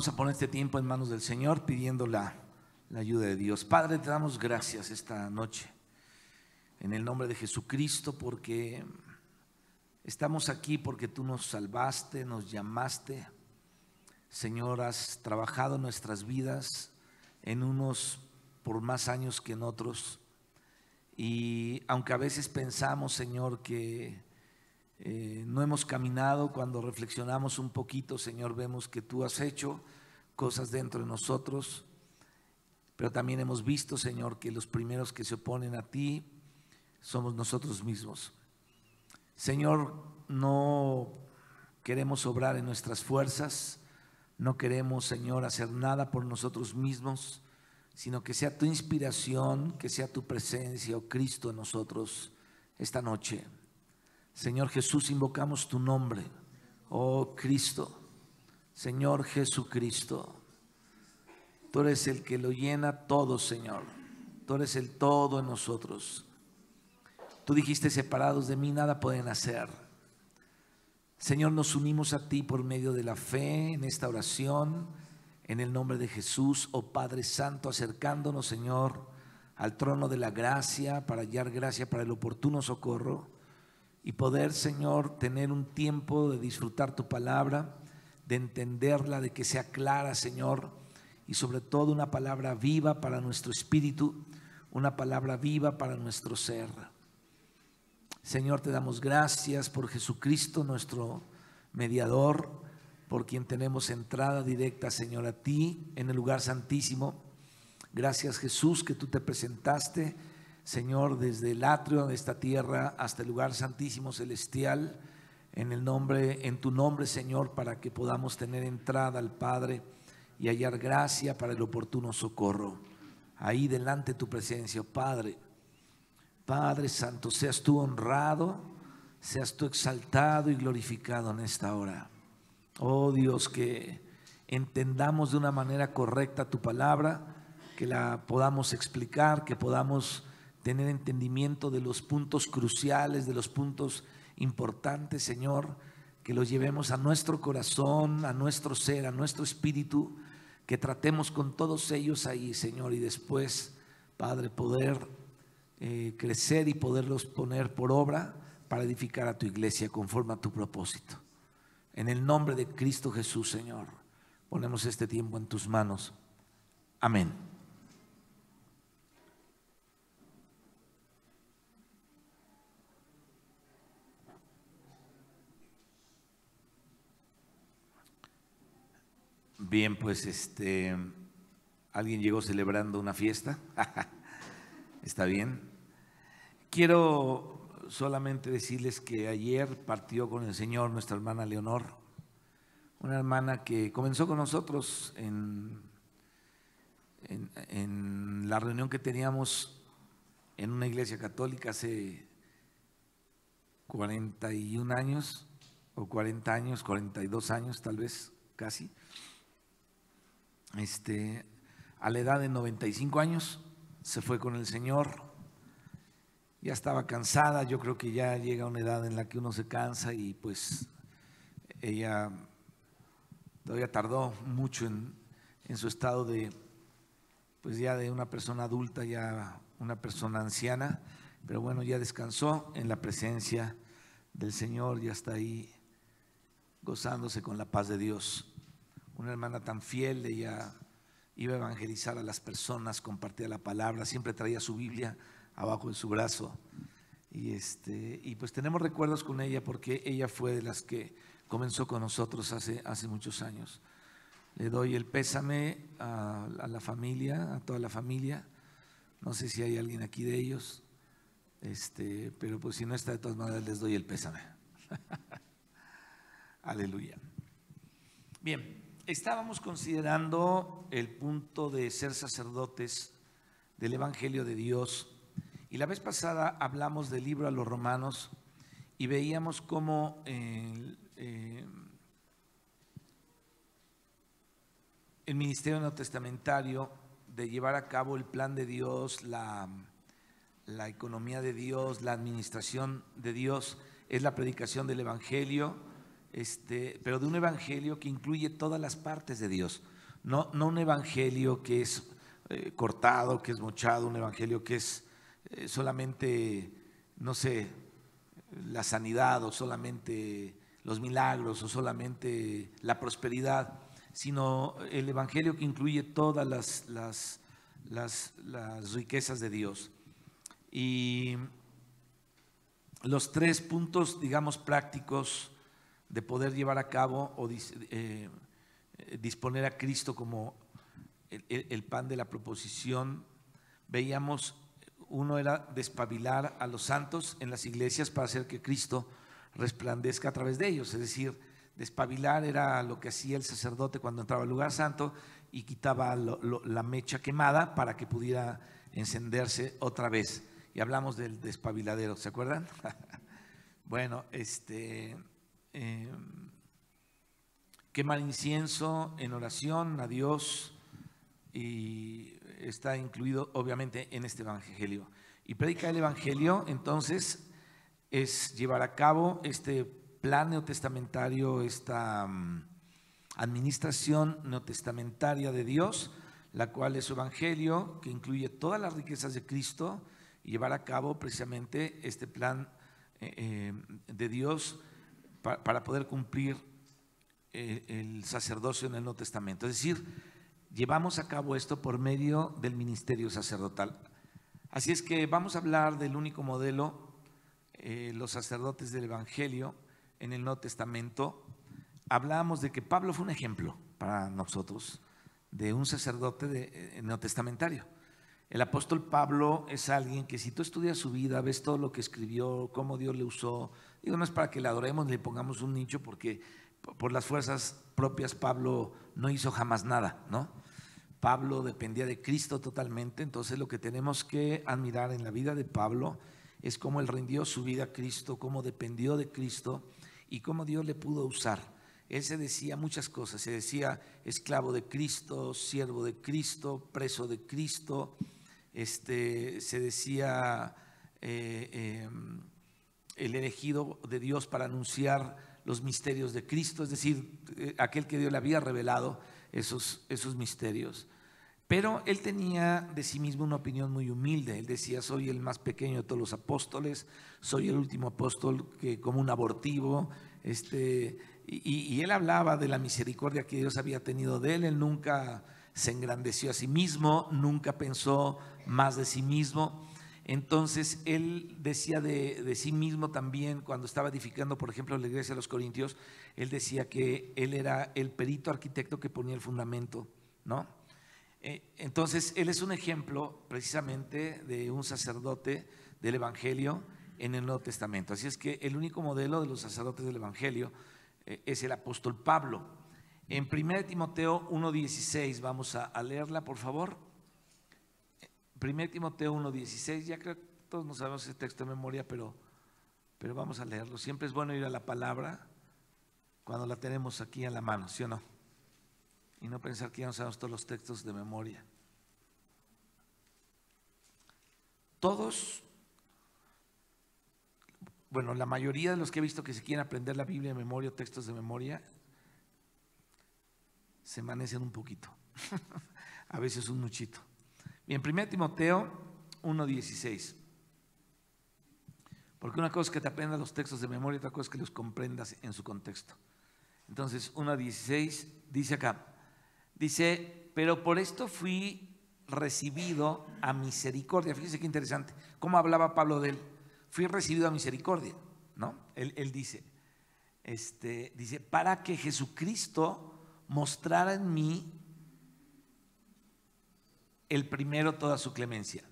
Vamos a poner este tiempo en manos del Señor pidiendo la ayuda de Dios. Padre, te damos gracias esta noche en el nombre de Jesucristo, porque estamos aquí porque tú nos salvaste, nos llamaste. Señor, has trabajado en nuestras vidas, en unos por más años que en otros. Y aunque a veces pensamos, Señor, que no hemos caminado, cuando reflexionamos un poquito, Señor, vemos que tú has hecho cosas dentro de nosotros, pero también hemos visto, Señor, que los primeros que se oponen a ti somos nosotros mismos. Señor, no queremos obrar en nuestras fuerzas, no queremos, Señor, hacer nada por nosotros mismos, sino que sea tu inspiración, que sea tu presencia, oh Cristo, en nosotros esta noche. Señor Jesús, invocamos tu nombre, oh Cristo, Señor Jesucristo. Tú eres el que lo llena todo, Señor. Tú eres el todo en nosotros. Tú dijiste: separados de mí nada pueden hacer. Señor, nos unimos a ti por medio de la fe en esta oración, en el nombre de Jesús, oh Padre Santo, acercándonos, Señor, al trono de la gracia para hallar gracia para el oportuno socorro y poder, Señor, tener un tiempo de disfrutar tu palabra, de entenderla, de que sea clara, Señor, y sobre todo una palabra viva para nuestro espíritu, una palabra viva para nuestro ser. Señor, te damos gracias por Jesucristo, nuestro mediador, por quien tenemos entrada directa, Señor, a ti en el lugar santísimo. Gracias, Jesús, que tú te presentaste, Señor, desde el atrio de esta tierra hasta el lugar santísimo celestial, en tu nombre, Señor, para que podamos tener entrada al Padre y hallar gracia para el oportuno socorro. Ahí delante de tu presencia, Padre. Padre Santo, seas tú honrado, seas tú exaltado y glorificado en esta hora. Oh Dios, que entendamos de una manera correcta tu palabra, que la podamos explicar, que podamos tener entendimiento de los puntos cruciales, de los puntos importantes, Señor, que los llevemos a nuestro corazón, a nuestro ser, a nuestro espíritu, que tratemos con todos ellos ahí, Señor, y después, Padre, poder crecer y poderlos poner por obra para edificar a tu iglesia conforme a tu propósito. En el nombre de Cristo Jesús, Señor, ponemos este tiempo en tus manos. Amén. Bien, pues alguien llegó celebrando una fiesta. Está bien. Quiero solamente decirles que ayer partió con el Señor nuestra hermana Leonor, una hermana que comenzó con nosotros en la reunión que teníamos en una iglesia católica hace 41 años, o 40 años, 42 años tal vez, casi. A la edad de 95 años se fue con el Señor. Ya estaba cansada, yo creo que ya llega una edad en la que uno se cansa y pues ella todavía tardó mucho en su estado de, pues ya de una persona adulta, ya una persona anciana, pero bueno, ya descansó en la presencia del Señor, ya está ahí gozándose con la paz de Dios. Una hermana tan fiel, ella iba a evangelizar a las personas, compartía la palabra, siempre traía su Biblia abajo de su brazo y pues tenemos recuerdos con ella porque ella fue de las que comenzó con nosotros hace muchos años. Le doy el pésame a la familia, a toda la familia. No sé si hay alguien aquí de ellos, pero pues si no está, de todas maneras les doy el pésame. Aleluya. Bien. Estábamos considerando el punto de ser sacerdotes del Evangelio de Dios y la vez pasada hablamos del libro a los Romanos y veíamos cómo el ministerio neotestamentario de llevar a cabo el plan de Dios, la economía de Dios, la administración de Dios, es la predicación del Evangelio, pero de un evangelio que incluye todas las partes de Dios. No un evangelio que es cortado, que es mochado, un evangelio que es solamente, no sé, la sanidad, o solamente los milagros, o solamente la prosperidad, sino el evangelio que incluye todas las riquezas de Dios. Y los 3 puntos, digamos, prácticos de poder llevar a cabo o disponer a Cristo como el pan de la proposición, veíamos, uno era despabilar a los santos en las iglesias para hacer que Cristo resplandezca a través de ellos. Es decir, despabilar era lo que hacía el sacerdote cuando entraba al lugar santo y quitaba la mecha quemada para que pudiera encenderse otra vez. Y hablamos del despabiladero, ¿se acuerdan? Bueno, quemar incienso en oración a Dios, y está incluido obviamente en este evangelio. Y predicar el evangelio entonces es llevar a cabo este plan neotestamentario, esta administración neotestamentaria de Dios, la cual es su evangelio, que incluye todas las riquezas de Cristo, y llevar a cabo precisamente este plan de Dios para poder cumplir el sacerdocio en el Nuevo Testamento. Es decir, llevamos a cabo esto por medio del ministerio sacerdotal. Así es que vamos a hablar del único modelo, los sacerdotes del evangelio en el Nuevo Testamento. Hablábamos de que Pablo fue un ejemplo para nosotros de un sacerdote neotestamentario. El apóstol Pablo es alguien que, si tú estudias su vida, ves todo lo que escribió, cómo Dios le usó. Digo, no es para que le adoremos ni le pongamos un nicho, porque por las fuerzas propias Pablo no hizo jamás nada, ¿no? Pablo dependía de Cristo totalmente. Entonces lo que tenemos que admirar en la vida de Pablo es cómo él rindió su vida a Cristo, cómo dependió de Cristo y cómo Dios le pudo usar. Él se decía muchas cosas, se decía esclavo de Cristo, siervo de Cristo, preso de Cristo, se decía el elegido de Dios para anunciar los misterios de Cristo, es decir, aquel que Dios le había revelado esos misterios. Pero él tenía de sí mismo una opinión muy humilde. Él decía: soy el más pequeño de todos los apóstoles, soy el último apóstol que como un abortivo. Y él hablaba de la misericordia que Dios había tenido de él. Él nunca se engrandeció a sí mismo, nunca pensó más de sí mismo. Entonces él decía de sí mismo también, cuando estaba edificando, por ejemplo, la iglesia de los Corintios, él decía que él era el perito arquitecto que ponía el fundamento, ¿no? Entonces él es un ejemplo precisamente de un sacerdote del evangelio en el Nuevo Testamento. Así es que el único modelo de los sacerdotes del evangelio es el apóstol Pablo. En 1 Timoteo 1:16, vamos a leerla, por favor. 1 Timoteo 1:16, ya creo que todos no sabemos ese texto de memoria, pero vamos a leerlo. Siempre es bueno ir a la palabra cuando la tenemos aquí a la mano, ¿sí o no? Y no pensar que ya no sabemos todos los textos de memoria. Todos, bueno, la mayoría de los que he visto que se quieren aprender la Biblia de memoria o textos de memoria, se amanecen un poquito, a veces un muchito. Bien, 1 Timoteo 1:16. Porque una cosa es que te aprendas los textos de memoria, otra cosa es que los comprendas en su contexto. Entonces, 1:16 dice acá, dice: pero por esto fui recibido a misericordia. Fíjese qué interesante, cómo hablaba Pablo de él. Fui recibido a misericordia, ¿no? Él dice, dice, para que Jesucristo mostrara en mí el primero toda su clemencia.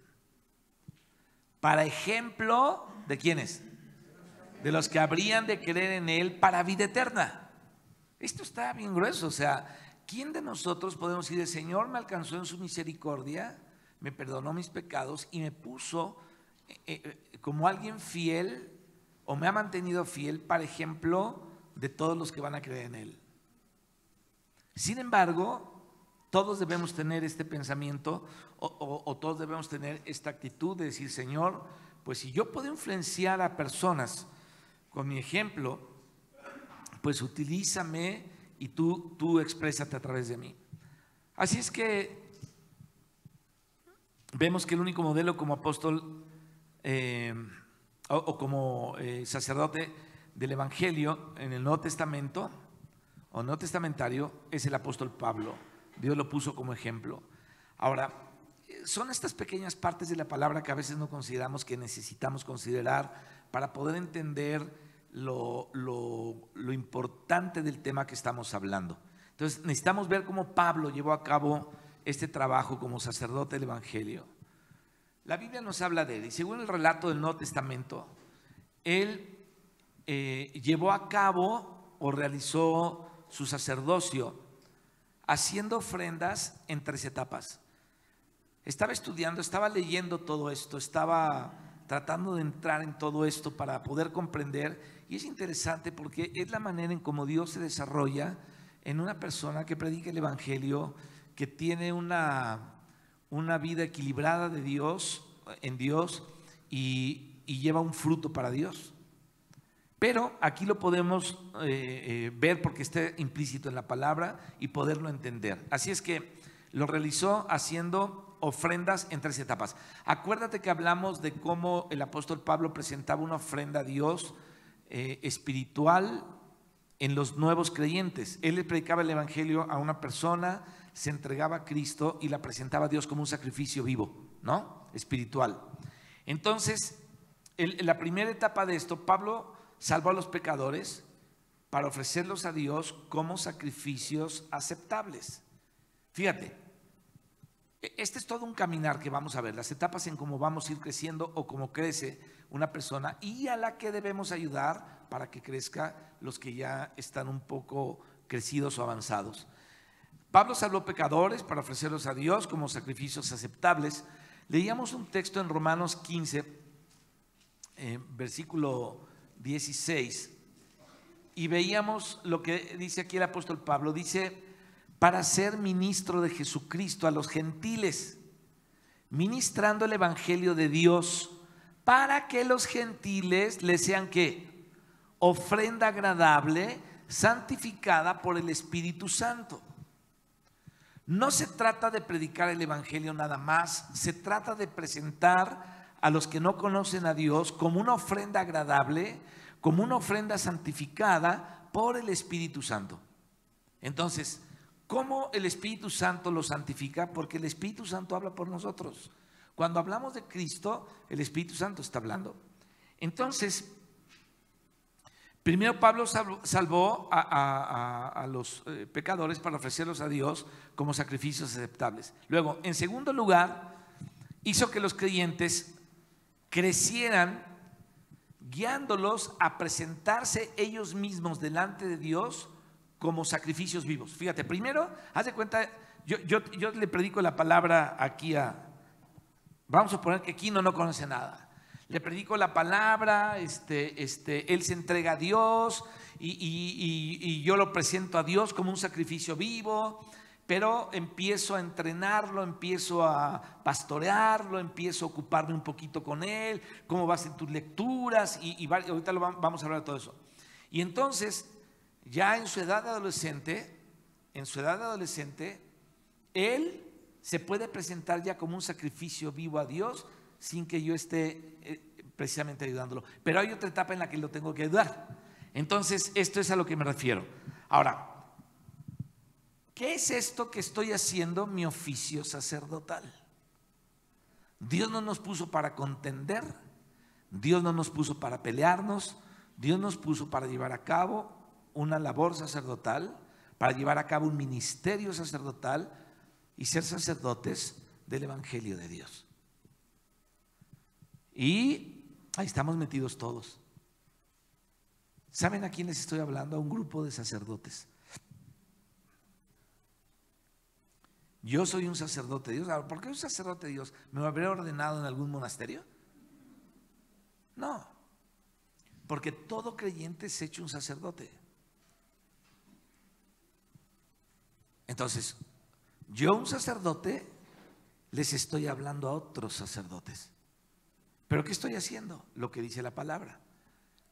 Para ejemplo, ¿de quiénes? De los que habrían de creer en él para vida eterna. Esto está bien grueso. O sea, ¿quién de nosotros podemos decir: el Señor me alcanzó en su misericordia, me perdonó mis pecados y me puso como alguien fiel, o me ha mantenido fiel para ejemplo de todos los que van a creer en él? Sin embargo, todos debemos tener este pensamiento o todos debemos tener esta actitud de decir: Señor, pues si yo puedo influenciar a personas con mi ejemplo, pues utilízame y tú exprésate a través de mí. Así es que vemos que el único modelo como apóstol o como sacerdote del Evangelio en el Nuevo Testamento o Nuevo Testamentario es el apóstol Pablo. Dios lo puso como ejemplo. Ahora, son estas pequeñas partes de la palabra que a veces no consideramos, que necesitamos considerar para poder entender lo importante del tema que estamos hablando. Entonces necesitamos ver cómo Pablo llevó a cabo este trabajo como sacerdote del Evangelio. La Biblia nos habla de él, y según el relato del Nuevo Testamento, él llevó a cabo o realizó su sacerdocio haciendo ofrendas en 3 etapas. Estaba estudiando, estaba leyendo todo esto, estaba tratando de entrar en todo esto para poder comprender, y es interesante porque es la manera en cómo Dios se desarrolla en una persona que predica el Evangelio, que tiene una vida equilibrada de Dios, en Dios, y lleva un fruto para Dios. Pero aquí lo podemos ver porque está implícito en la palabra y poderlo entender. Así es que lo realizó haciendo ofrendas en 3 etapas. Acuérdate que hablamos de cómo el apóstol Pablo presentaba una ofrenda a Dios espiritual en los nuevos creyentes. Él le predicaba el Evangelio a una persona, se entregaba a Cristo y la presentaba a Dios como un sacrificio vivo, ¿no? Espiritual. Entonces, la primera etapa de esto, Pablo salvó a los pecadores para ofrecerlos a Dios como sacrificios aceptables. Fíjate, este es todo un caminar que vamos a ver, las etapas en cómo vamos a ir creciendo o cómo crece una persona y a la que debemos ayudar para que crezca los que ya están un poco crecidos o avanzados. Pablo salvó pecadores para ofrecerlos a Dios como sacrificios aceptables. Leíamos un texto en Romanos 15, versículo 16, y veíamos lo que dice aquí el apóstol Pablo. Dice: para ser ministro de Jesucristo a los gentiles, ministrando el evangelio de Dios, para que los gentiles le sean ¿qué? Ofrenda agradable, santificada por el Espíritu Santo. No se trata de predicar el evangelio nada más, se trata de presentar a los que no conocen a Dios como una ofrenda agradable, como una ofrenda santificada por el Espíritu Santo. Entonces, ¿cómo el Espíritu Santo lo santifica? Porque el Espíritu Santo habla por nosotros. Cuando hablamos de Cristo, el Espíritu Santo está hablando. Entonces, primero Pablo salvó a los pecadores para ofrecerlos a Dios como sacrificios aceptables. Luego, en segundo lugar, hizo que los creyentes crecieran, guiándolos a presentarse ellos mismos delante de Dios como sacrificios vivos. Fíjate, primero, haz de cuenta, yo le predico la palabra aquí vamos a poner que Quino no conoce nada. Le predico la palabra, él se entrega a Dios y yo lo presento a Dios como un sacrificio vivo, pero empiezo a entrenarlo, empiezo a pastorearlo, empiezo a ocuparme un poquito con él, cómo vas en tus lecturas y ahorita vamos a hablar de todo eso. Y entonces, ya en su edad de adolescente, él se puede presentar ya como un sacrificio vivo a Dios sin que yo esté precisamente ayudándolo. Pero hay otra etapa en la que lo tengo que ayudar. Entonces, esto es a lo que me refiero. Ahora, ¿qué es esto que estoy haciendo? Mi oficio sacerdotal. Dios no nos puso para contender, Dios no nos puso para pelearnos, Dios nos puso para llevar a cabo una labor sacerdotal, para llevar a cabo un ministerio sacerdotal y ser sacerdotes del Evangelio de Dios. Y ahí estamos metidos todos. ¿Saben a quién les estoy hablando? A un grupo de sacerdotes. Yo soy un sacerdote de Dios. Ahora, ¿por qué un sacerdote de Dios? ¿Me habré ordenado en algún monasterio? No, porque todo creyente es hecho un sacerdote. Entonces, yo, un sacerdote, les estoy hablando a otros sacerdotes. ¿Pero qué estoy haciendo? Lo que dice la palabra,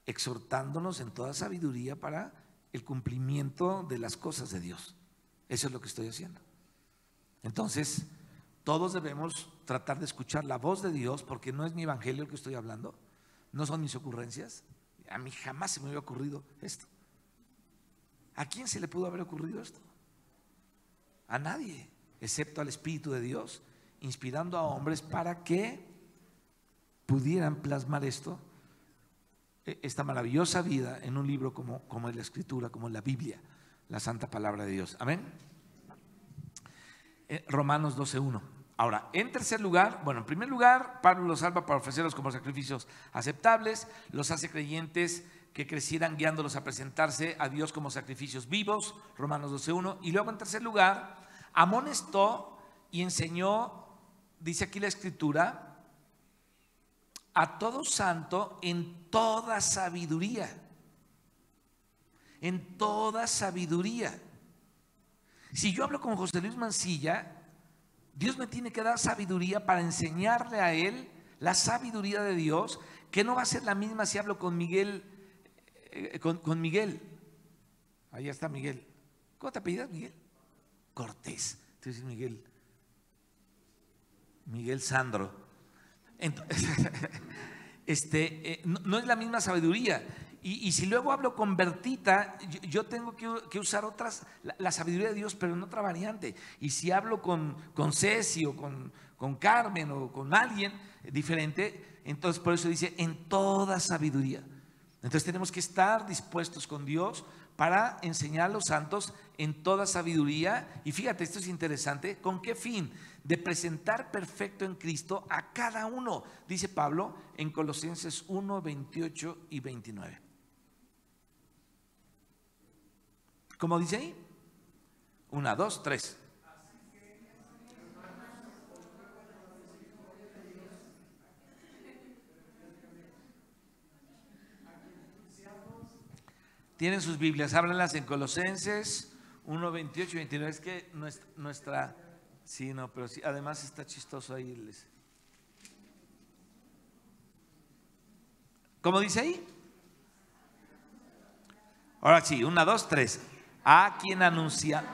exhortándonos en toda sabiduría para el cumplimiento de las cosas de Dios. Eso es lo que estoy haciendo. Entonces, todos debemos tratar de escuchar la voz de Dios, porque no es mi evangelio el que estoy hablando, no son mis ocurrencias. A mí jamás se me había ocurrido esto. ¿A quién se le pudo haber ocurrido esto? A nadie, excepto al Espíritu de Dios, inspirando a hombres para que pudieran plasmar esto, esta maravillosa vida, en un libro como es la Escritura, como es la Biblia, la Santa Palabra de Dios. Amén. Romanos 12:1. Ahora, en tercer lugar, bueno, en primer lugar, Pablo los salva para ofrecerlos como sacrificios aceptables, los hace creyentes que crecieran guiándolos a presentarse a Dios como sacrificios vivos, Romanos 12:1. Y luego, en tercer lugar, amonestó y enseñó, dice aquí la Escritura, a todo santo en toda sabiduría. En toda sabiduría. Si yo hablo con José Luis Mancilla, Dios me tiene que dar sabiduría para enseñarle a él la sabiduría de Dios, que no va a ser la misma si hablo con Miguel, con Miguel. Allá está Miguel. ¿Cómo te apellidas, Miguel? Cortés. Te voy a decir Miguel Sandro. Entonces, no es la misma sabiduría. Y si luego hablo con Bertita, yo tengo que usar la sabiduría de Dios, pero en otra variante. Y si hablo con Ceci o con Carmen o con alguien diferente, entonces por eso dice en toda sabiduría. Entonces tenemos que estar dispuestos con Dios para enseñar a los santos en toda sabiduría. Y fíjate, esto es interesante. ¿Con qué fin? De presentar perfecto en Cristo a cada uno, dice Pablo en Colosenses 1, 28 y 29. ¿Cómo dice ahí? 1, 2, 3. Tienen sus Biblias, háblenlas en Colosenses 1, 28 y 29. Es que nuestra, sí, no, pero sí, además está chistoso ahí. ¿Cómo dice ahí? Ahora sí, 1, 2, 3. A quien anuncia.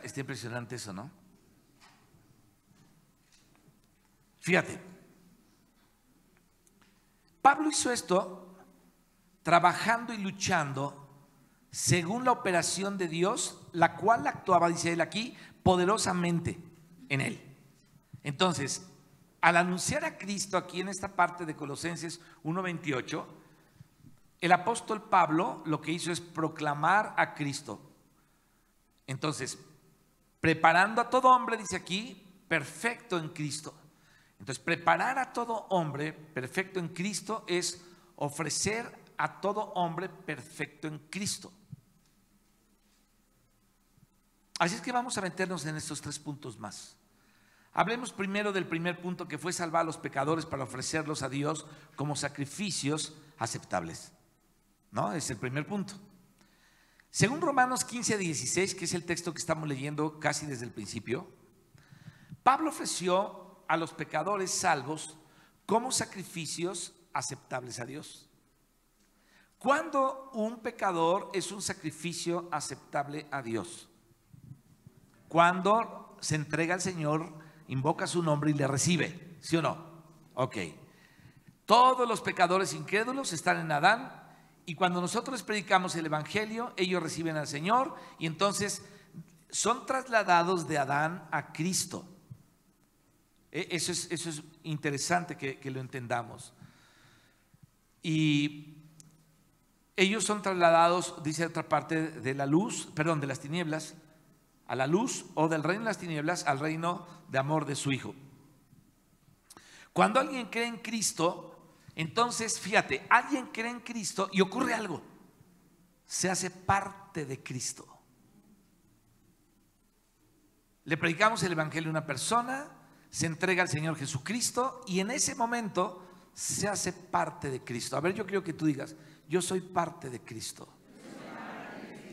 Está impresionante eso, ¿no? Fíjate, Pablo hizo esto trabajando y luchando según la operación de Dios, la cual actuaba, dice él aquí, poderosamente en él. Entonces, al anunciar a Cristo aquí en esta parte de Colosenses 1:28, el apóstol Pablo lo que hizo es proclamar a Cristo. Entonces, preparando a todo hombre, dice aquí, perfecto en Cristo. Entonces, preparar a todo hombre perfecto en Cristo es ofrecer a todo hombre perfecto en Cristo. Así es que vamos a meternos en estos 3 puntos más. Hablemos primero del primer punto, que fue salvar a los pecadores para ofrecerlos a Dios como sacrificios aceptables. ¿No? Es el primer punto. Según Romanos 15:16, que es el texto que estamos leyendo casi desde el principio, Pablo ofreció a los pecadores salvos como sacrificios aceptables a Dios. ¿Cuándo un pecador es un sacrificio aceptable a Dios? Cuando se entrega al Señor, invoca su nombre y le recibe, ¿sí o no? Ok. Todos los pecadores incrédulos están en Adán, y cuando nosotros les predicamos el evangelio, ellos reciben al Señor y entonces son trasladados de Adán a Cristo. Eso es interesante que lo entendamos. Y ellos son trasladados, dice otra parte, de la luz, perdón, de las tinieblas a la luz, o del reino de las tinieblas al reino de amor de su Hijo. Cuando alguien cree en Cristo, entonces fíjate, alguien cree en Cristo y ocurre algo, se hace parte de Cristo. Le predicamos el evangelio a una persona, se entrega al Señor Jesucristo y en ese momento se hace parte de Cristo? A ver, yo quiero que tú digas, yo soy parte de Cristo.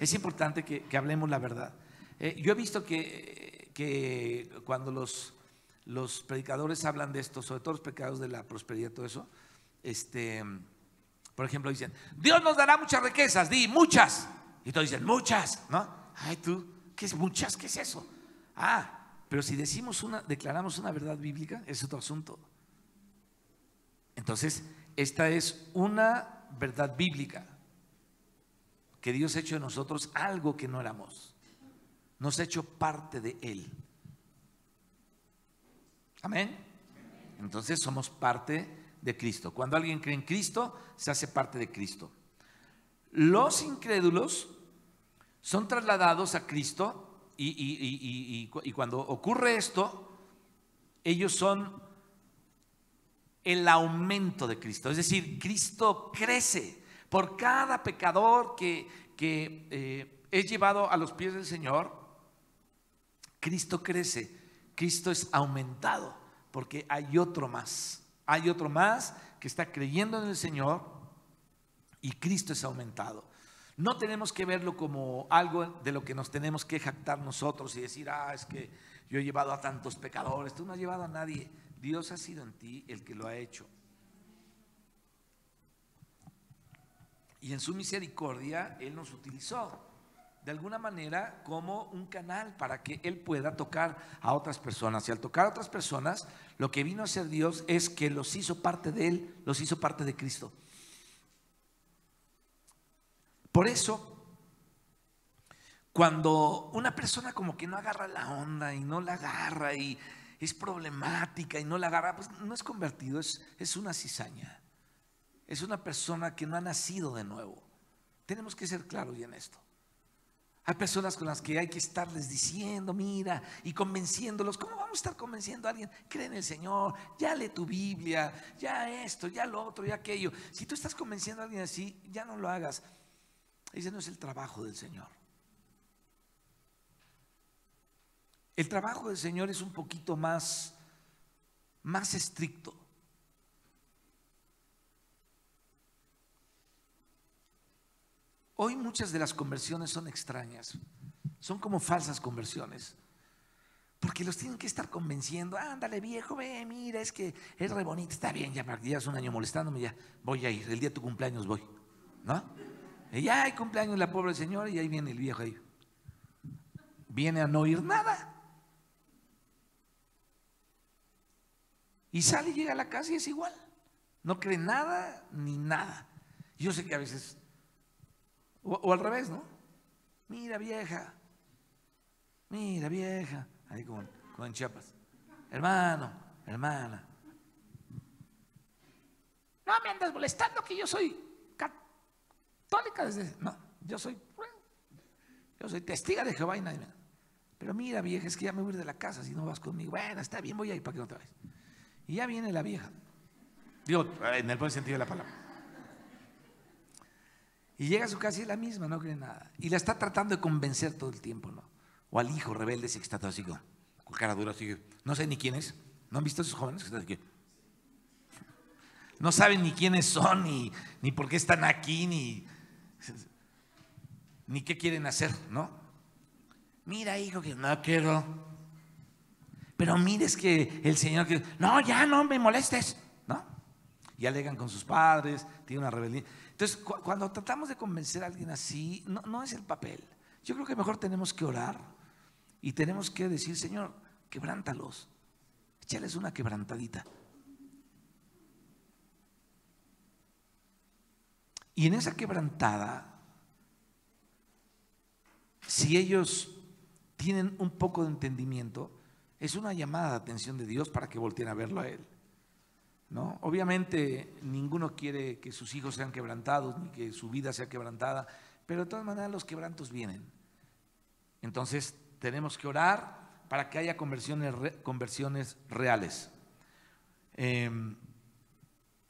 Es importante que hablemos la verdad. Yo he visto que cuando los predicadores hablan de esto, sobre todo los predicadores de la prosperidad, todo eso, por ejemplo, dicen, Dios nos dará muchas riquezas, di muchas. Y todos dicen, muchas, ¿no? Ay, tú, ¿qué es muchas? ¿Qué es eso? Pero si declaramos una verdad bíblica, es otro asunto. Entonces, esta es una verdad bíblica, que Dios ha hecho de nosotros algo que no éramos. Nos ha hecho parte de Él. Amén. Entonces somos parte de Cristo. Cuando alguien cree en Cristo, se hace parte de Cristo. Los incrédulos son trasladados a Cristo y cuando ocurre esto, ellos son el aumento de Cristo. Es decir, Cristo crece. Por cada pecador que es llevado a los pies del Señor, Cristo crece, Cristo es aumentado, porque hay otro más que está creyendo en el Señor y Cristo es aumentado. No tenemos que verlo como algo de lo que nos tenemos que jactar nosotros y decir, es que yo he llevado a tantos pecadores. Tú no has llevado a nadie, Dios ha sido en ti el que lo ha hecho. Y en su misericordia Él nos utilizó de alguna manera como un canal para que Él pueda tocar a otras personas. Y al tocar a otras personas, lo que vino a hacer Dios es que los hizo parte de Él, los hizo parte de Cristo. Por eso, cuando una persona como que no agarra la onda y no la agarra y es problemática y no la agarra, pues no es convertido, es una cizaña. Es una persona que no ha nacido de nuevo. Tenemos que ser claros en esto. Hay personas con las que hay que estarles diciendo, mira, y convenciéndolos. ¿Cómo vamos a estar convenciendo a alguien? Cree en el Señor, ya lee tu Biblia, ya esto, ya lo otro, ya aquello. Si tú estás convenciendo a alguien así, ya no lo hagas. Ese no es el trabajo del Señor. El trabajo del Señor es un poquito más estricto. Hoy muchas de las conversiones son extrañas, son como falsas conversiones, porque los tienen que estar convenciendo. Ándale viejo, ve, mira, es que es re bonito, está bien, ya llevas un año molestándome, ya voy a ir, el día de tu cumpleaños voy, ¿no? Y ya hay cumpleaños la pobre señora y ahí viene el viejo ahí, viene a no oír nada, y sale y llega a la casa y es igual, no cree nada ni nada. Yo sé que a veces o al revés, ¿no? Mira vieja, ahí con Chiapas, hermano, hermana, no me andas molestando que yo soy católica no, yo soy testiga de Jehová y nadie me. Pero mira vieja, es que ya me voy a ir de la casa si no vas conmigo. Bueno, está bien, voy a ir para que no te vayas. Y ya viene la vieja, digo, en el buen sentido de la palabra. Y llega a su casa y es la misma, no cree nada. Y la está tratando de convencer todo el tiempo, ¿no? O al hijo rebelde ese que está todo así con cara dura, así, no sé ni quién es. ¿No han visto a esos jóvenes que están aquí? No saben ni quiénes son, ni por qué están aquí, ni qué quieren hacer, ¿no? Mira, hijo, que no quiero. Pero mires que el Señor que no, ya no me molestes, ¿no? Y alegan con sus padres, tiene una rebeldía. Entonces, cuando tratamos de convencer a alguien así, no es el papel. Yo creo que mejor tenemos que orar y tenemos que decir, Señor, quebrántalos, échales una quebrantadita. Y en esa quebrantada, si ellos tienen un poco de entendimiento, es una llamada de atención de Dios para que volteen a verlo a Él, ¿no? Obviamente ninguno quiere que sus hijos sean quebrantados ni que su vida sea quebrantada, pero de todas maneras los quebrantos vienen. Entonces tenemos que orar para que haya conversiones reales.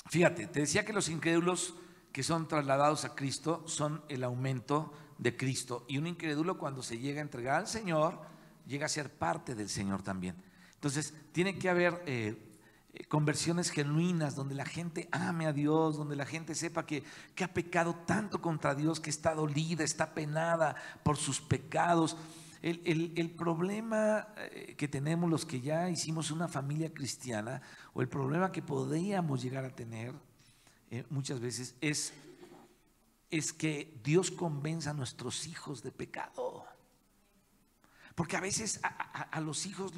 Fíjate, te decía que los incrédulos que son trasladados a Cristo son el aumento de Cristo, y un incrédulo cuando se llega a entregar al Señor llega a ser parte del Señor también. Entonces tiene que haber conversiones genuinas, donde la gente ame a Dios, donde la gente sepa que ha pecado tanto contra Dios, que está dolida, está penada por sus pecados. El problema que tenemos los que ya hicimos una familia cristiana, o el problema que podríamos llegar a tener muchas veces es que Dios convenza a nuestros hijos de pecado. Porque a veces a los hijos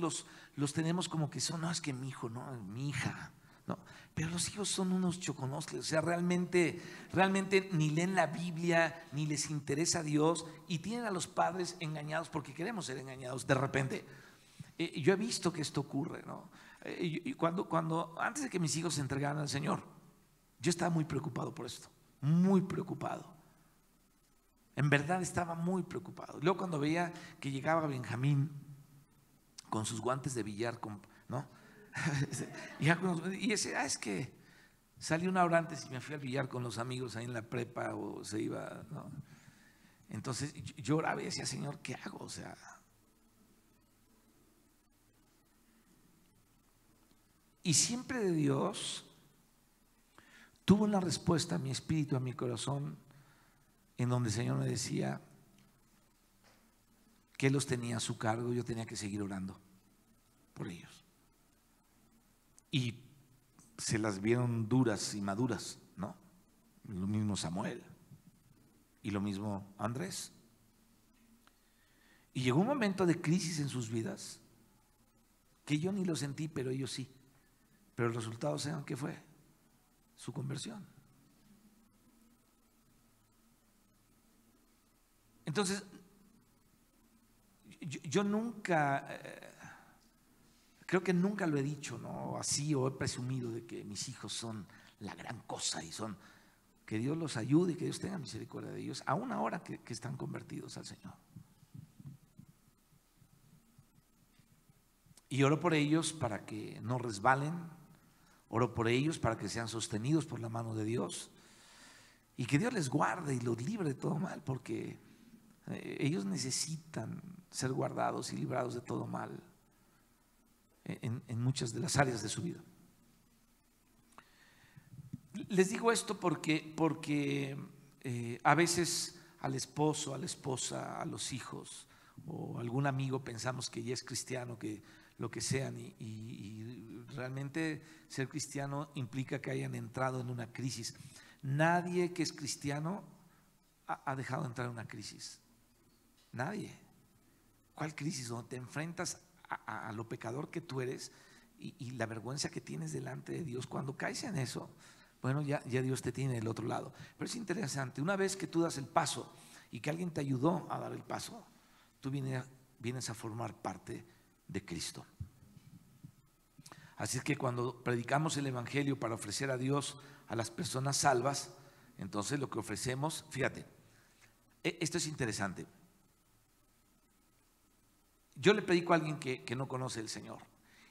los tenemos como que son, no, es que mi hijo, no, mi hija, no. Pero los hijos son unos choconosles, o sea, realmente ni leen la Biblia, ni les interesa Dios, y tienen a los padres engañados porque queremos ser engañados de repente. Yo he visto que esto ocurre, ¿no? Y antes de que mis hijos se entregaran al Señor, yo estaba muy preocupado por esto, muy preocupado. En verdad estaba muy preocupado. Luego cuando veía que llegaba Benjamín con sus guantes de billar, ¿no? Y decía, es que salí una hora antes y me fui al billar con los amigos ahí en la prepa, o se iba, ¿no? Entonces yo oraba y decía, Señor, ¿qué hago? O sea, y siempre de Dios tuvo una respuesta a mi espíritu, a mi corazón, en donde el Señor me decía que Él los tenía a su cargo, yo tenía que seguir orando por ellos. Y se las vieron duras y maduras, ¿no? Lo mismo Samuel y lo mismo Andrés. Y llegó un momento de crisis en sus vidas que yo ni lo sentí, pero ellos sí. Pero el resultado, ¿saben qué fue? Su conversión. Entonces, yo nunca, creo que nunca lo he dicho, ¿no? Así, o he presumido de que mis hijos son la gran cosa y son, que Dios los ayude y que Dios tenga misericordia de ellos, aún ahora que están convertidos al Señor. Y oro por ellos para que no resbalen, oro por ellos para que sean sostenidos por la mano de Dios y que Dios les guarde y los libre de todo mal, porque ellos necesitan ser guardados y librados de todo mal en muchas de las áreas de su vida. Les digo esto porque a veces al esposo, a la esposa, a los hijos o algún amigo pensamos que ya es cristiano, que lo que sean, y realmente ser cristiano implica que hayan entrado en una crisis. Nadie que es cristiano ha dejado de entrar en una crisis. Nadie. ¿Cuál crisis? Donde te enfrentas a lo pecador que tú eres y la vergüenza que tienes delante de Dios. Cuando caes en eso, bueno, ya Dios te tiene del otro lado. Pero es interesante, una vez que tú das el paso y que alguien te ayudó a dar el paso, tú vienes a formar parte de Cristo. Así es que cuando predicamos el evangelio para ofrecer a Dios a las personas salvas, entonces lo que ofrecemos, fíjate, esto es interesante. Yo le predico a alguien que no conoce al Señor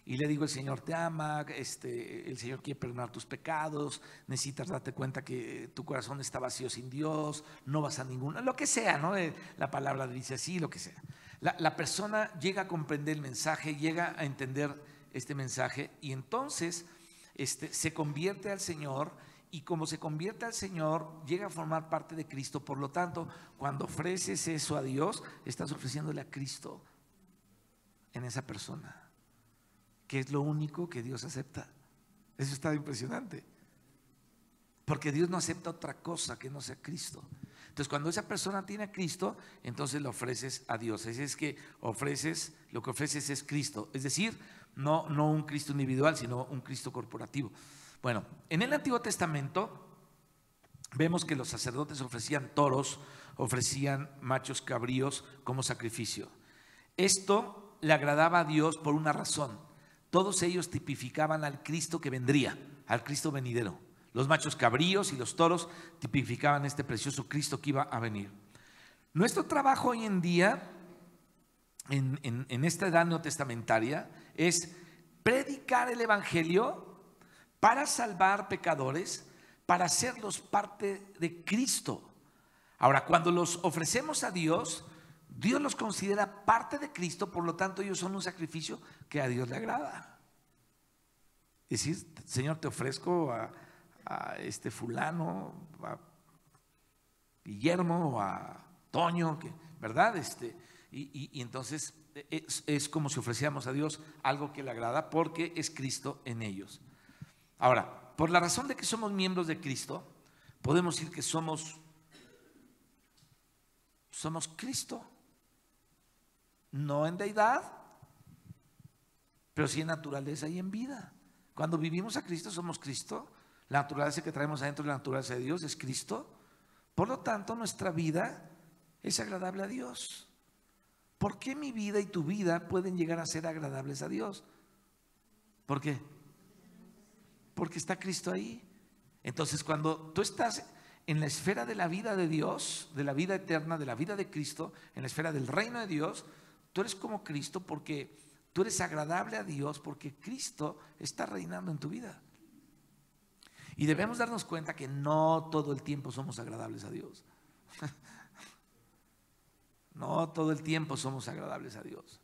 y le digo, el Señor te ama, el Señor quiere perdonar tus pecados, necesitas darte cuenta que tu corazón está vacío sin Dios, no vas a ninguna, lo que sea, ¿no? La palabra dice así, lo que sea. La persona llega a comprender el mensaje, llega a entender este mensaje y entonces se convierte al Señor, y como se convierte al Señor llega a formar parte de Cristo. Por lo tanto, cuando ofreces eso a Dios, estás ofreciéndole a Cristo en esa persona, que es lo único que Dios acepta. Eso está impresionante, porque Dios no acepta otra cosa que no sea Cristo. Entonces, cuando esa persona tiene a Cristo, entonces lo ofreces a Dios. Es que lo que ofreces es Cristo, es decir, no un Cristo individual, sino un Cristo corporativo. Bueno, en el Antiguo Testamento vemos que los sacerdotes ofrecían toros, ofrecían machos cabríos como sacrificio. Esto le agradaba a Dios por una razón: todos ellos tipificaban al Cristo que vendría, al Cristo venidero. Los machos cabríos y los toros tipificaban este precioso Cristo que iba a venir. Nuestro trabajo hoy en día, en esta edad neotestamentaria, es predicar el evangelio para salvar pecadores, para hacerlos parte de Cristo. Ahora, cuando los ofrecemos a Dios, Dios los considera parte de Cristo, por lo tanto ellos son un sacrificio que a Dios le agrada. Decir, Señor, te ofrezco a este fulano, a Guillermo, a Toño, ¿verdad? Y entonces es como si ofreciéramos a Dios algo que le agrada porque es Cristo en ellos. Ahora, por la razón de que somos miembros de Cristo, podemos decir que somos Cristo, no en deidad, pero sí en naturaleza y en vida. Cuando vivimos a Cristo, somos Cristo. La naturaleza que traemos adentro de la naturaleza de Dios es Cristo. Por lo tanto, nuestra vida es agradable a Dios. ¿Por qué mi vida y tu vida pueden llegar a ser agradables a Dios? ¿Por qué? Porque está Cristo ahí. Entonces, cuando tú estás en la esfera de la vida de Dios, de la vida eterna, de la vida de Cristo, en la esfera del reino de Dios, tú eres como Cristo porque tú eres agradable a Dios, porque Cristo está reinando en tu vida. Y debemos darnos cuenta que no todo el tiempo somos agradables a Dios. No todo el tiempo somos agradables a Dios.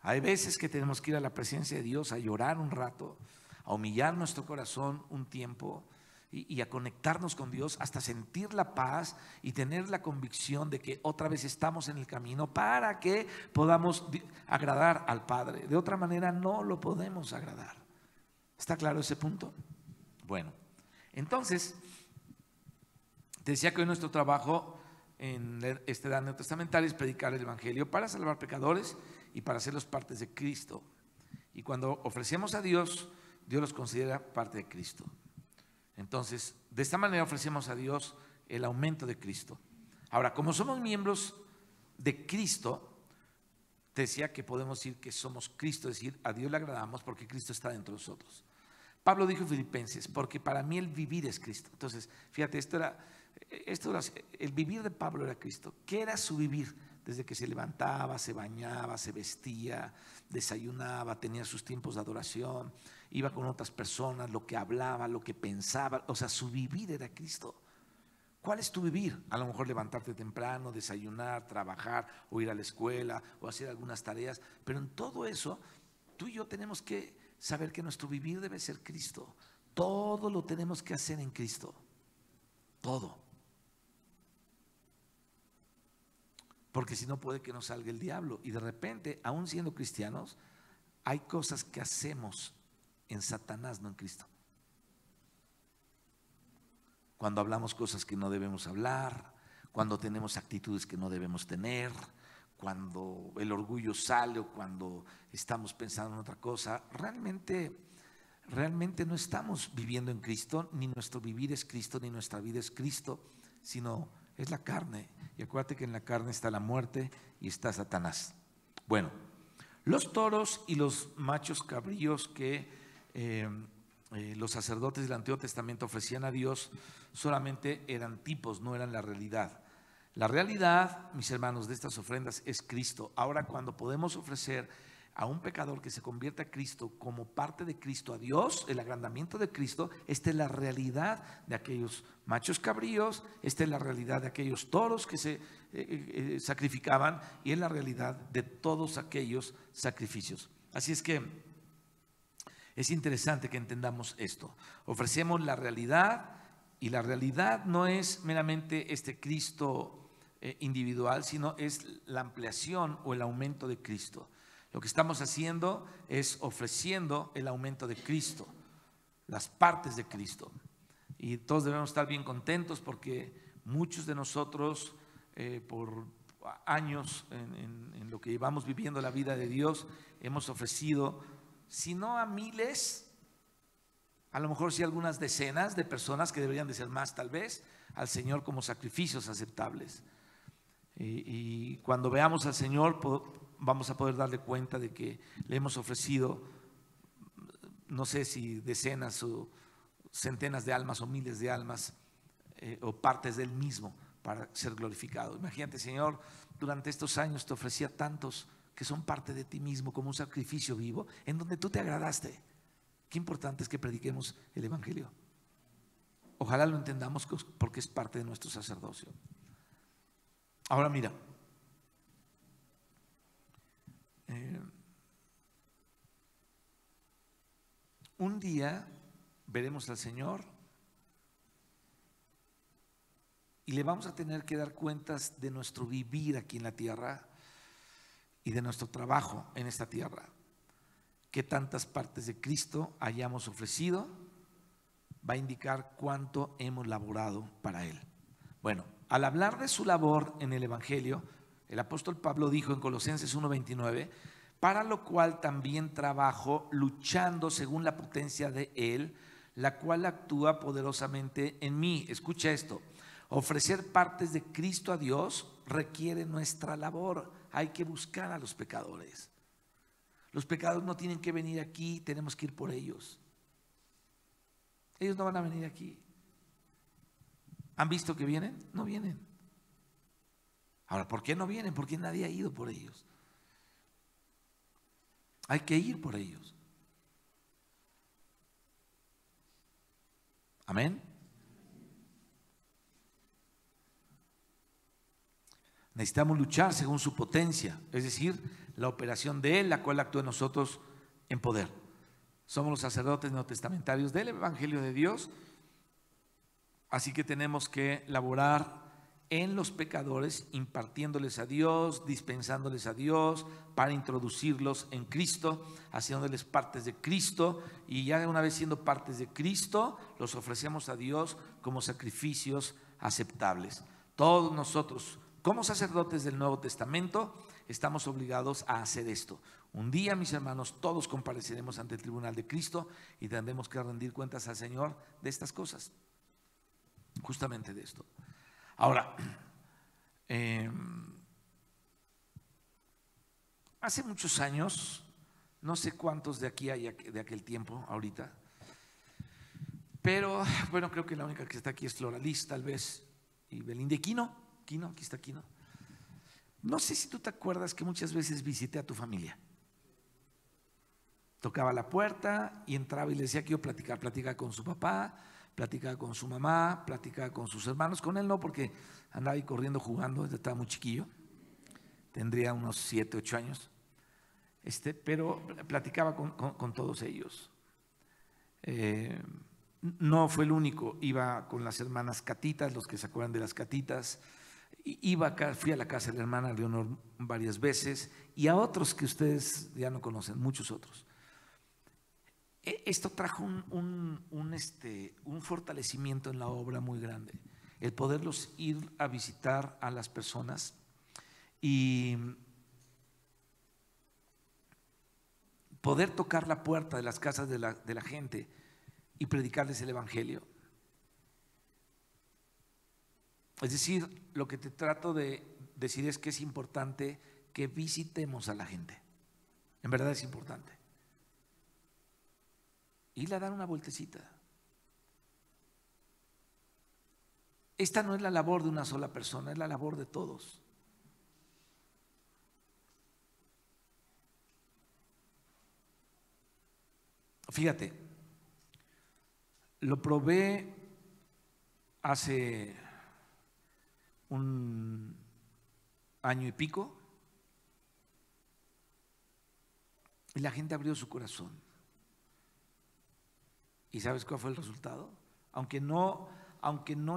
Hay veces que tenemos que ir a la presencia de Dios a llorar un rato, a humillar nuestro corazón un tiempo y a conectarnos con Dios hasta sentir la paz y tener la convicción de que otra vez estamos en el camino para que podamos agradar al Padre. De otra manera no lo podemos agradar. ¿Está claro ese punto? Bueno, entonces, te decía que hoy nuestro trabajo en este edad neotestamental es predicar el Evangelio para salvar pecadores y para hacerlos partes de Cristo. Y cuando ofrecemos a Dios, Dios los considera parte de Cristo. Entonces, de esta manera ofrecemos a Dios el aumento de Cristo. Ahora, como somos miembros de Cristo, te decía que podemos decir que somos Cristo, es decir, a Dios le agradamos porque Cristo está dentro de nosotros. Pablo dijo en Filipenses, porque para mí el vivir es Cristo. Entonces, fíjate, el vivir de Pablo era Cristo. ¿Qué era su vivir? Desde que se levantaba, se bañaba, se vestía, desayunaba, tenía sus tiempos de adoración, iba con otras personas, lo que hablaba, lo que pensaba, o sea, su vivir era Cristo. ¿Cuál es tu vivir? A lo mejor levantarte temprano, desayunar, trabajar o ir a la escuela o hacer algunas tareas, pero en todo eso tú y yo tenemos que saber que nuestro vivir debe ser Cristo. Todo lo tenemos que hacer en Cristo. Todo. Porque si no puede que nos salga el diablo. Y de repente, aún siendo cristianos, hay cosas que hacemos en Satanás, no en Cristo. Cuando hablamos cosas que no debemos hablar, cuando tenemos actitudes que no debemos tener, cuando el orgullo sale o cuando estamos pensando en otra cosa, realmente no estamos viviendo en Cristo, ni nuestro vivir es Cristo, ni nuestra vida es Cristo, sino es la carne. Y acuérdate que en la carne está la muerte y está Satanás. Bueno, los toros y los machos cabríos que los sacerdotes del Antiguo Testamento ofrecían a Dios solamente eran tipos, no eran la realidad. La realidad, mis hermanos, de estas ofrendas es Cristo. Ahora, cuando podemos ofrecer a un pecador que se convierte a Cristo como parte de Cristo a Dios, el agrandamiento de Cristo, esta es la realidad de aquellos machos cabríos, esta es la realidad de aquellos toros que se sacrificaban y es la realidad de todos aquellos sacrificios. Así es que es interesante que entendamos esto. Ofrecemos la realidad y la realidad no es meramente este Cristo individual, sino es la ampliación o el aumento de Cristo. Lo que estamos haciendo es ofreciendo el aumento de Cristo, las partes de Cristo. Y todos debemos estar bien contentos porque muchos de nosotros por años en lo que llevamos viviendo la vida de Dios hemos ofrecido, si no a miles, a lo mejor sí algunas decenas de personas que deberían de ser más tal vez, al Señor como sacrificios aceptables. Y cuando veamos al Señor vamos a poder darle cuenta de que le hemos ofrecido, no sé si decenas o centenas de almas o miles de almas o partes del mismo para ser glorificado. Imagínate, Señor, durante estos años te ofrecía tantos que son parte de ti mismo como un sacrificio vivo en donde tú te agradaste. Qué importante es que prediquemos el Evangelio. Ojalá lo entendamos porque es parte de nuestro sacerdocio. Ahora mira, un día veremos al Señor y le vamos a tener que dar cuentas de nuestro vivir aquí en la tierra y de nuestro trabajo en esta tierra. Qué tantas partes de Cristo hayamos ofrecido va a indicar cuánto hemos laborado para Él. Bueno, al hablar de su labor en el Evangelio, el apóstol Pablo dijo en Colosenses 1:29, para lo cual también trabajo luchando según la potencia de Él, la cual actúa poderosamente en mí. Escucha esto, ofrecer partes de Cristo a Dios requiere nuestra labor. Hay que buscar a los pecadores. Los pecadores no tienen que venir aquí, tenemos que ir por ellos. Ellos no van a venir aquí. ¿Han visto que vienen? No vienen. Ahora, ¿por qué no vienen? Porque nadie ha ido por ellos. Hay que ir por ellos. Amén. Necesitamos luchar según su potencia, es decir, la operación de Él, la cual actúa en nosotros en poder. Somos los sacerdotes neotestamentarios del Evangelio de Dios, así que tenemos que laborar en los pecadores, impartiéndoles a Dios, dispensándoles a Dios, para introducirlos en Cristo, haciéndoles partes de Cristo, y ya una vez siendo partes de Cristo, los ofrecemos a Dios como sacrificios aceptables. Todos nosotros, como sacerdotes del Nuevo Testamento, estamos obligados a hacer esto. Un día, mis hermanos, todos compareceremos ante el tribunal de Cristo y tendremos que rendir cuentas al Señor de estas cosas, justamente de esto. Ahora, hace muchos años, no sé cuántos de aquí hay de aquel tiempo ahorita, pero bueno, creo que la única que está aquí es Floralis, tal vez, y Belinda y Quino, aquí está Quino. No sé si tú te acuerdas que muchas veces visité a tu familia. Tocaba la puerta y entraba y le decía que yo platicaba con su papá, platicaba con su mamá, platicaba con sus hermanos. Con él no, porque andaba ahí corriendo, jugando, estaba muy chiquillo, tendría unos 7, 8 años, pero platicaba con todos ellos. No fue el único, iba con las hermanas Catitas, los que se acuerdan de las Catitas. Fui a la casa de la hermana Leonor varias veces y a otros que ustedes ya no conocen, muchos otros. Esto trajo un fortalecimiento en la obra muy grande, el poderlos ir a visitar a las personas y poder tocar la puerta de las casas de la gente y predicarles el Evangelio. Es decir, lo que te trato de decir es que es importante que visitemos a la gente. En verdad es importante. Ir a dar una vueltecita. Esta no es la labor de una sola persona, es la labor de todos. Fíjate, lo probé hace un año y pico y la gente abrió su corazón. ¿Y sabes cuál fue el resultado? Aunque no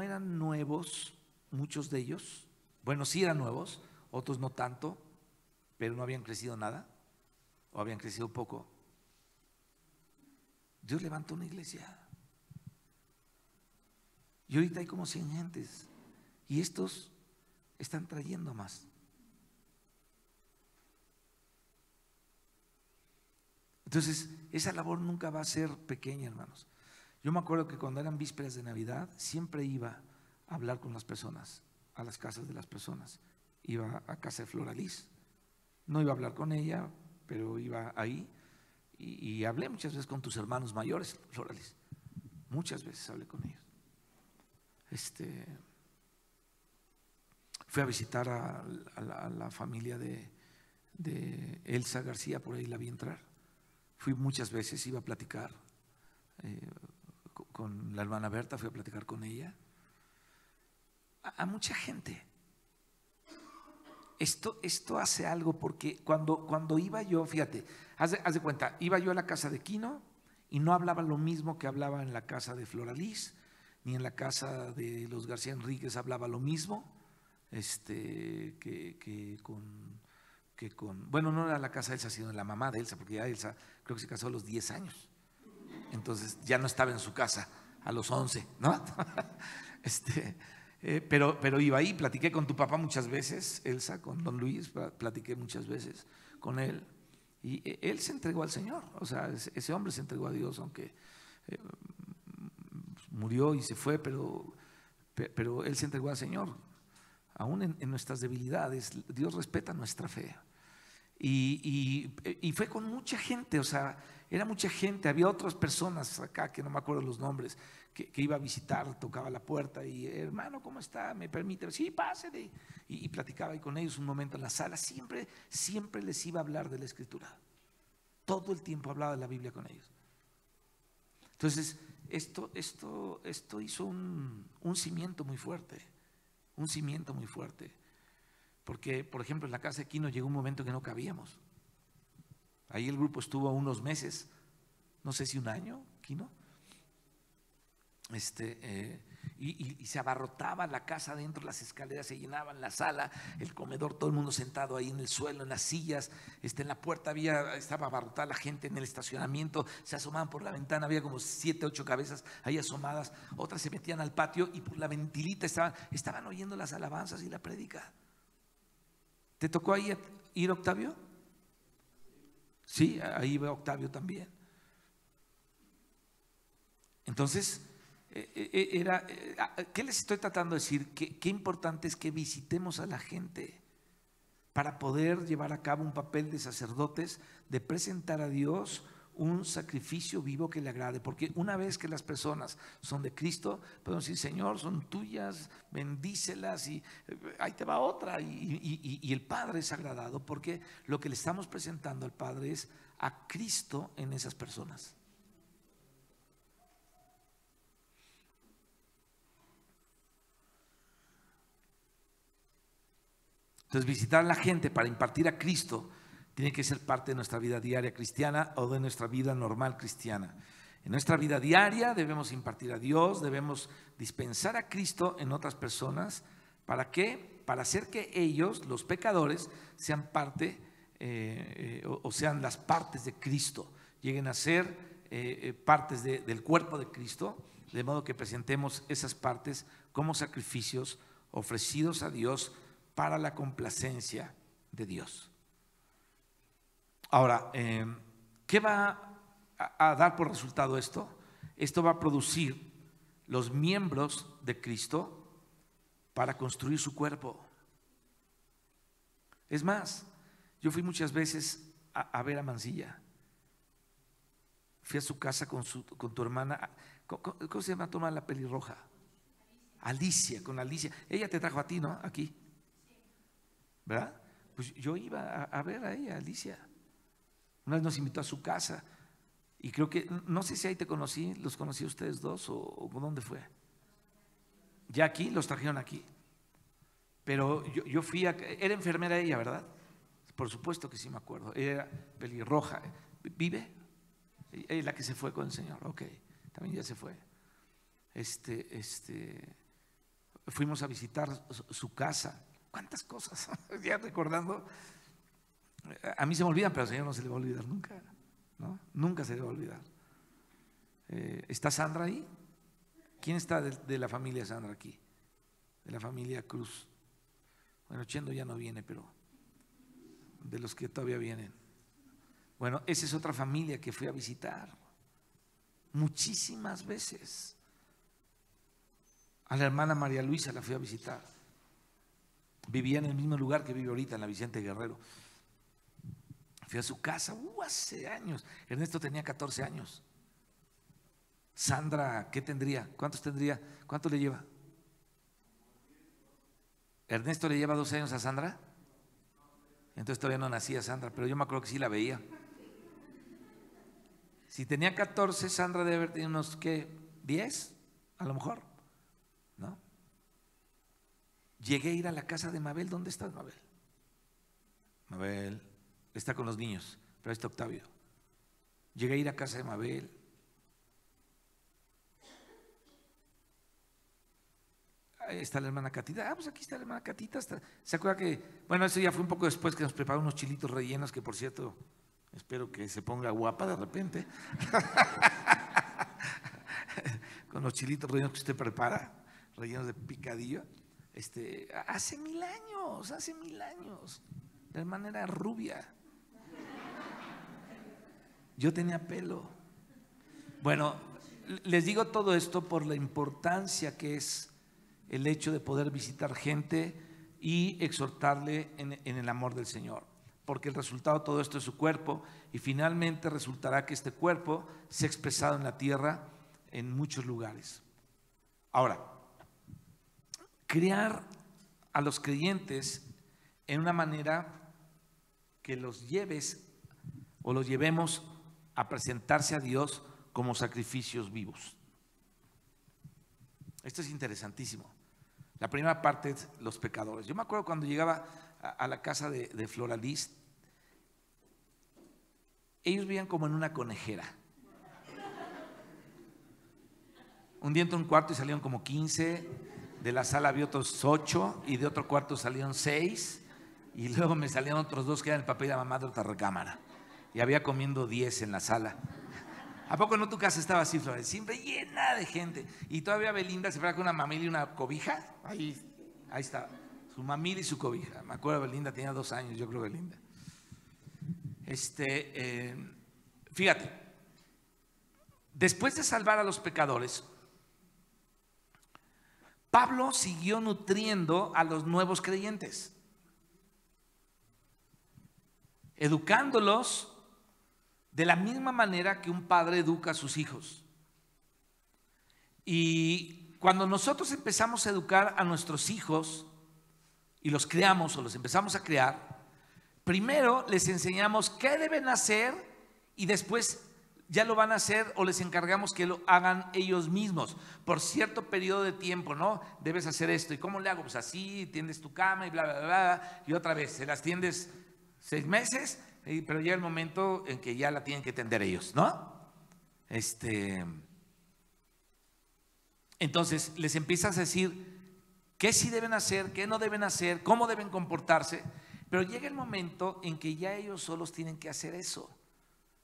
eran nuevos, muchos de ellos, bueno, sí eran nuevos, otros no tanto, pero no habían crecido nada o habían crecido poco. Dios levantó una iglesia y ahorita hay como 100 gentes. Y estos están trayendo más. Entonces, esa labor nunca va a ser pequeña, hermanos. Yo me acuerdo que cuando eran vísperas de Navidad, siempre iba a hablar con las personas, a las casas de las personas. Iba a casa de Floralis. No iba a hablar con ella, pero iba ahí. Y hablé muchas veces con tus hermanos mayores, Floralis. Muchas veces hablé con ellos. Fui a visitar a la familia de Elsa García, por ahí la vi entrar. Fui muchas veces, iba a platicar con la hermana Berta, fui a platicar con ella. A mucha gente. Esto hace algo, porque cuando iba yo, fíjate, haz de cuenta, iba yo a la casa de Quino y no hablaba lo mismo que hablaba en la casa de Floraliz, ni en la casa de los García Enríquez hablaba lo mismo, bueno, no era la casa de Elsa, sino la mamá de Elsa, porque ya Elsa creo que se casó a los 10 años, entonces ya no estaba en su casa a los 11, ¿no? Pero iba ahí, platiqué con tu papá muchas veces, Elsa, con don Luis, platiqué muchas veces con él, y él se entregó al Señor, o sea, ese hombre se entregó a Dios, aunque murió y se fue, pero él se entregó al Señor, aún en nuestras debilidades. Dios respeta nuestra fe. Y fue con mucha gente, o sea, era mucha gente. Había otras personas acá que no me acuerdo los nombres, que iba a visitar, tocaba la puerta y hermano, ¿cómo está? ¿Me permite? Sí, pásele. Y platicaba ahí con ellos un momento en la sala. Siempre les iba a hablar de la Escritura. Todo el tiempo hablaba de la Biblia con ellos. Entonces, esto hizo un cimiento muy fuerte, un cimiento muy fuerte. Porque, por ejemplo, en la casa de Quino llegó un momento que no cabíamos. Ahí el grupo estuvo unos meses, no sé si un año, Quino. Y se abarrotaba la casa adentro, las escaleras se llenaban, la sala, el comedor, todo el mundo sentado ahí en el suelo, en las sillas, en la puerta estaba abarrotada la gente, en el estacionamiento se asomaban por la ventana, había como 7, 8 cabezas ahí asomadas, otras se metían al patio y por la ventilita estaban oyendo las alabanzas y la prédica. ¿Te tocó ahí ir, Octavio? Sí, ahí va Octavio también. Entonces, ¿qué les estoy tratando de decir? Qué importante es que visitemos a la gente para poder llevar a cabo un papel de sacerdotes, de presentar a Dios un sacrificio vivo que le agrade, porque una vez que las personas son de Cristo, podemos decir, Señor, son tuyas, bendícelas y ahí te va otra, y el Padre es agradado porque lo que le estamos presentando al Padre es a Cristo en esas personas. Entonces, visitar a la gente para impartir a Cristo tiene que ser parte de nuestra vida diaria cristiana o de nuestra vida normal cristiana. En nuestra vida diaria debemos impartir a Dios, debemos dispensar a Cristo en otras personas. ¿Para qué? Para hacer que ellos, los pecadores, sean parte o sean las partes de Cristo, lleguen a ser partes del cuerpo de Cristo, de modo que presentemos esas partes como sacrificios ofrecidos a Dios para la complacencia de Dios. Ahora, ¿qué va a dar por resultado esto? Esto va a producir los miembros de Cristo para construir su cuerpo. Es más, yo fui muchas veces a ver a Mancilla. Fui a su casa con tu hermana. ¿Cómo se llama tu hermana, la pelirroja? Alicia, con Alicia. Ella te trajo a ti, ¿no? Aquí. ¿Verdad? Pues yo iba a ver a ella, Alicia. Una vez nos invitó a su casa y creo que, no sé si ahí te conocí, los conocí a ustedes dos o ¿dónde fue? Ya aquí, los trajeron aquí. Pero yo fui era enfermera ella, ¿verdad? Por supuesto que sí me acuerdo. Era pelirroja. ¿Vive? Ella es la que se fue con el Señor. Ok, también ya se fue. Fuimos a visitar su casa. ¿Cuántas cosas? Ya recordando. A mí se me olvidan, pero al Señor no se le va a olvidar nunca, ¿no? Nunca se le va a olvidar. ¿Está Sandra ahí? ¿Quién está de la familia Sandra aquí? De la familia Cruz. Bueno, Chendo ya no viene, pero de los que todavía vienen. Bueno, esa es otra familia que fui a visitar muchísimas veces. A la hermana María Luisa la fui a visitar. Vivía en el mismo lugar que vive ahorita, en la Vicente Guerrero. Fui a su casa hace años. Ernesto tenía 14 años. Sandra, ¿qué tendría? ¿Cuántos tendría? ¿Cuánto le lleva? ¿Ernesto le lleva 12 años a Sandra? Entonces todavía no nacía Sandra, pero yo me acuerdo que sí la veía. Si tenía 14, Sandra debe haber tenido unos, ¿qué? 10, a lo mejor, ¿no? Llegué a ir a la casa de Mabel. ¿Dónde está Mabel? Mabel está con los niños, pero ahí está Octavio. Llegué a ir a casa de Mabel, ahí está la hermana Catita. Pues aquí está la hermana Catita. ¿Se acuerda que, bueno, eso ya fue un poco después, que nos preparó unos chilitos rellenos, que por cierto, espero que se ponga guapa de repente. Con los chilitos rellenos que usted prepara, rellenos de picadillo. Hace 1000 años, la hermana era rubia. Yo tenía pelo. Bueno, les digo todo esto por la importancia que es el hecho de poder visitar gente y exhortarle en el amor del Señor, porque el resultado de todo esto es su cuerpo, y finalmente resultará que este cuerpo sea expresado en la tierra en muchos lugares. Ahora, criar a los creyentes en una manera que los lleves o los llevemos a presentarse a Dios como sacrificios vivos. Esto es interesantísimo. La primera parte es los pecadores. Yo me acuerdo cuando llegaba a la casa de Floralis, ellos vivían como en una conejera. Un día entré en un cuarto y salieron como 15, de la sala había otros 8 y de otro cuarto salieron 6, y luego me salían otros 2 que eran el papá y la mamá de otra recámara, y había comiendo 10 en la sala. ¿A poco no tu casa estaba así, Flores? Siempre llena de gente. Y todavía Belinda se fue con una mamila y una cobija. Ahí está, su mamila y su cobija. Me acuerdo, Belinda tenía 2 años, yo creo, Belinda. Fíjate, después de salvar a los pecadores, Pablo siguió nutriendo a los nuevos creyentes, educándolos de la misma manera que un padre educa a sus hijos. Y cuando nosotros empezamos a educar a nuestros hijos y los creamos o los empezamos a crear, primero les enseñamos qué deben hacer y después ya lo van a hacer o les encargamos que lo hagan ellos mismos por cierto periodo de tiempo, ¿no? Debes hacer esto. ¿Y cómo le hago? Pues así, tiendes tu cama y bla, bla, bla. Y otra vez, se las tiendes 6 meses, pero llega el momento en que ya la tienen que tender ellos, ¿no? Entonces les empiezas a decir qué sí deben hacer, qué no deben hacer, cómo deben comportarse, pero llega el momento en que ya ellos solos tienen que hacer eso.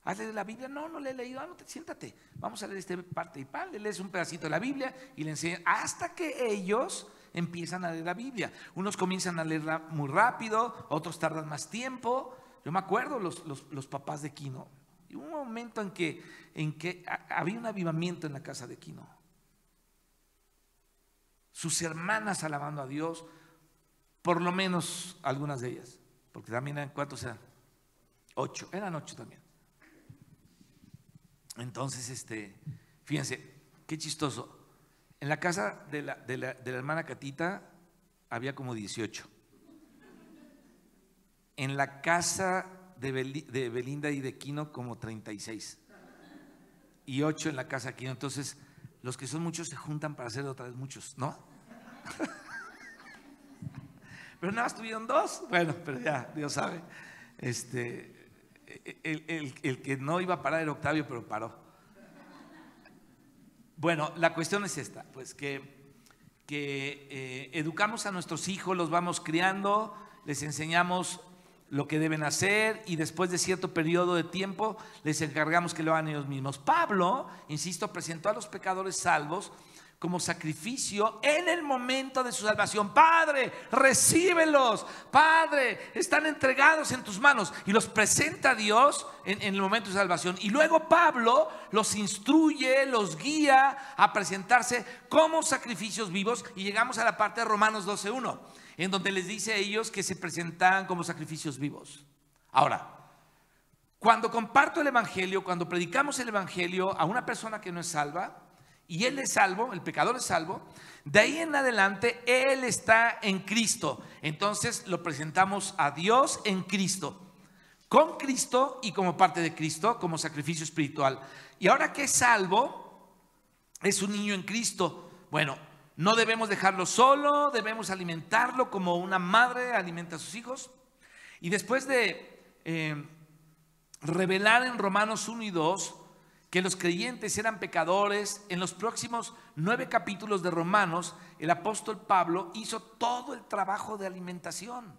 ¿Has leído la Biblia? No, no le he leído. No, siéntate, vamos a leer esta parte y pan. Le lees un pedacito de la Biblia y le enseñas hasta que ellos empiezan a leer la Biblia. Unos comienzan a leerla muy rápido, otros tardan más tiempo. Yo me acuerdo los papás de Quino. Y hubo un momento en que había un avivamiento en la casa de Quino. Sus hermanas alabando a Dios, por lo menos algunas de ellas, porque también eran, ¿cuántos eran? 8, eran 8 también. Entonces, fíjense, qué chistoso. En la casa de la hermana Catita había como 18. En la casa de Belinda y de Quino como 36. Y 8 en la casa de Quino. Entonces, los que son muchos se juntan para hacer otra vez muchos, ¿no? Pero nada más tuvieron 2. Bueno, pero ya, Dios sabe. El que no iba a parar era Octavio, pero paró. Bueno, la cuestión es esta, pues que educamos a nuestros hijos, los vamos criando, les enseñamos lo que deben hacer y después de cierto periodo de tiempo les encargamos que lo hagan ellos mismos. Pablo, insisto, presentó a los pecadores salvos como sacrificio en el momento de su salvación. Padre, recíbelos. Padre, están entregados en tus manos. Y los presenta a Dios en el momento de salvación. Y luego Pablo los instruye, los guía a presentarse como sacrificios vivos. Y llegamos a la parte de Romanos 12:1, en donde les dice a ellos que se presentan como sacrificios vivos. Ahora, cuando comparto el evangelio, cuando predicamos el evangelio a una persona que no es salva, y él es salvo, el pecador es salvo, de ahí en adelante él está en Cristo. Entonces lo presentamos a Dios en Cristo, con Cristo y como parte de Cristo, como sacrificio espiritual. Y ahora que es salvo, es un niño en Cristo. Bueno, no debemos dejarlo solo, debemos alimentarlo como una madre alimenta a sus hijos. Y después de revelar en Romanos 1 y 2 que los creyentes eran pecadores, en los próximos 9 capítulos de Romanos, el apóstol Pablo hizo todo el trabajo de alimentación.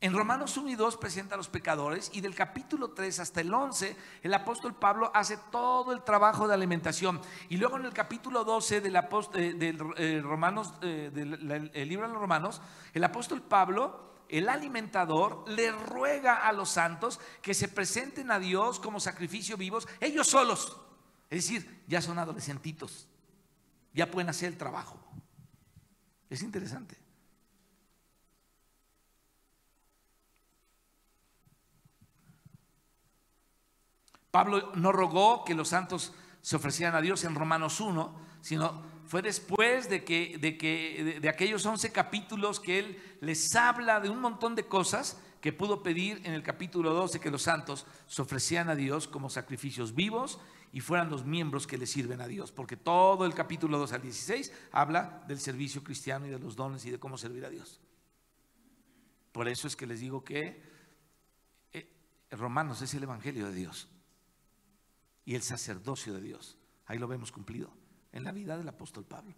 En Romanos 1 y 2 presenta a los pecadores, y del capítulo 3 hasta el 11 el apóstol Pablo hace todo el trabajo de alimentación. Y luego en el capítulo 12 del libro de los Romanos, el apóstol Pablo, el alimentador, le ruega a los santos que se presenten a Dios como sacrificio vivos, ellos solos. Es decir, ya son adolescentitos, ya pueden hacer el trabajo. Es interesante. Pablo no rogó que los santos se ofrecieran a Dios en Romanos 1, sino fue después de aquellos 11 capítulos que él les habla de un montón de cosas que pudo pedir en el capítulo 12, que los santos se ofrecieran a Dios como sacrificios vivos y fueran los miembros que le sirven a Dios, porque todo el capítulo 2 al 16 habla del servicio cristiano y de los dones y de cómo servir a Dios. Por eso es que les digo que Romanos es el evangelio de Dios y el sacerdocio de Dios. Ahí lo vemos cumplido en la vida del apóstol Pablo.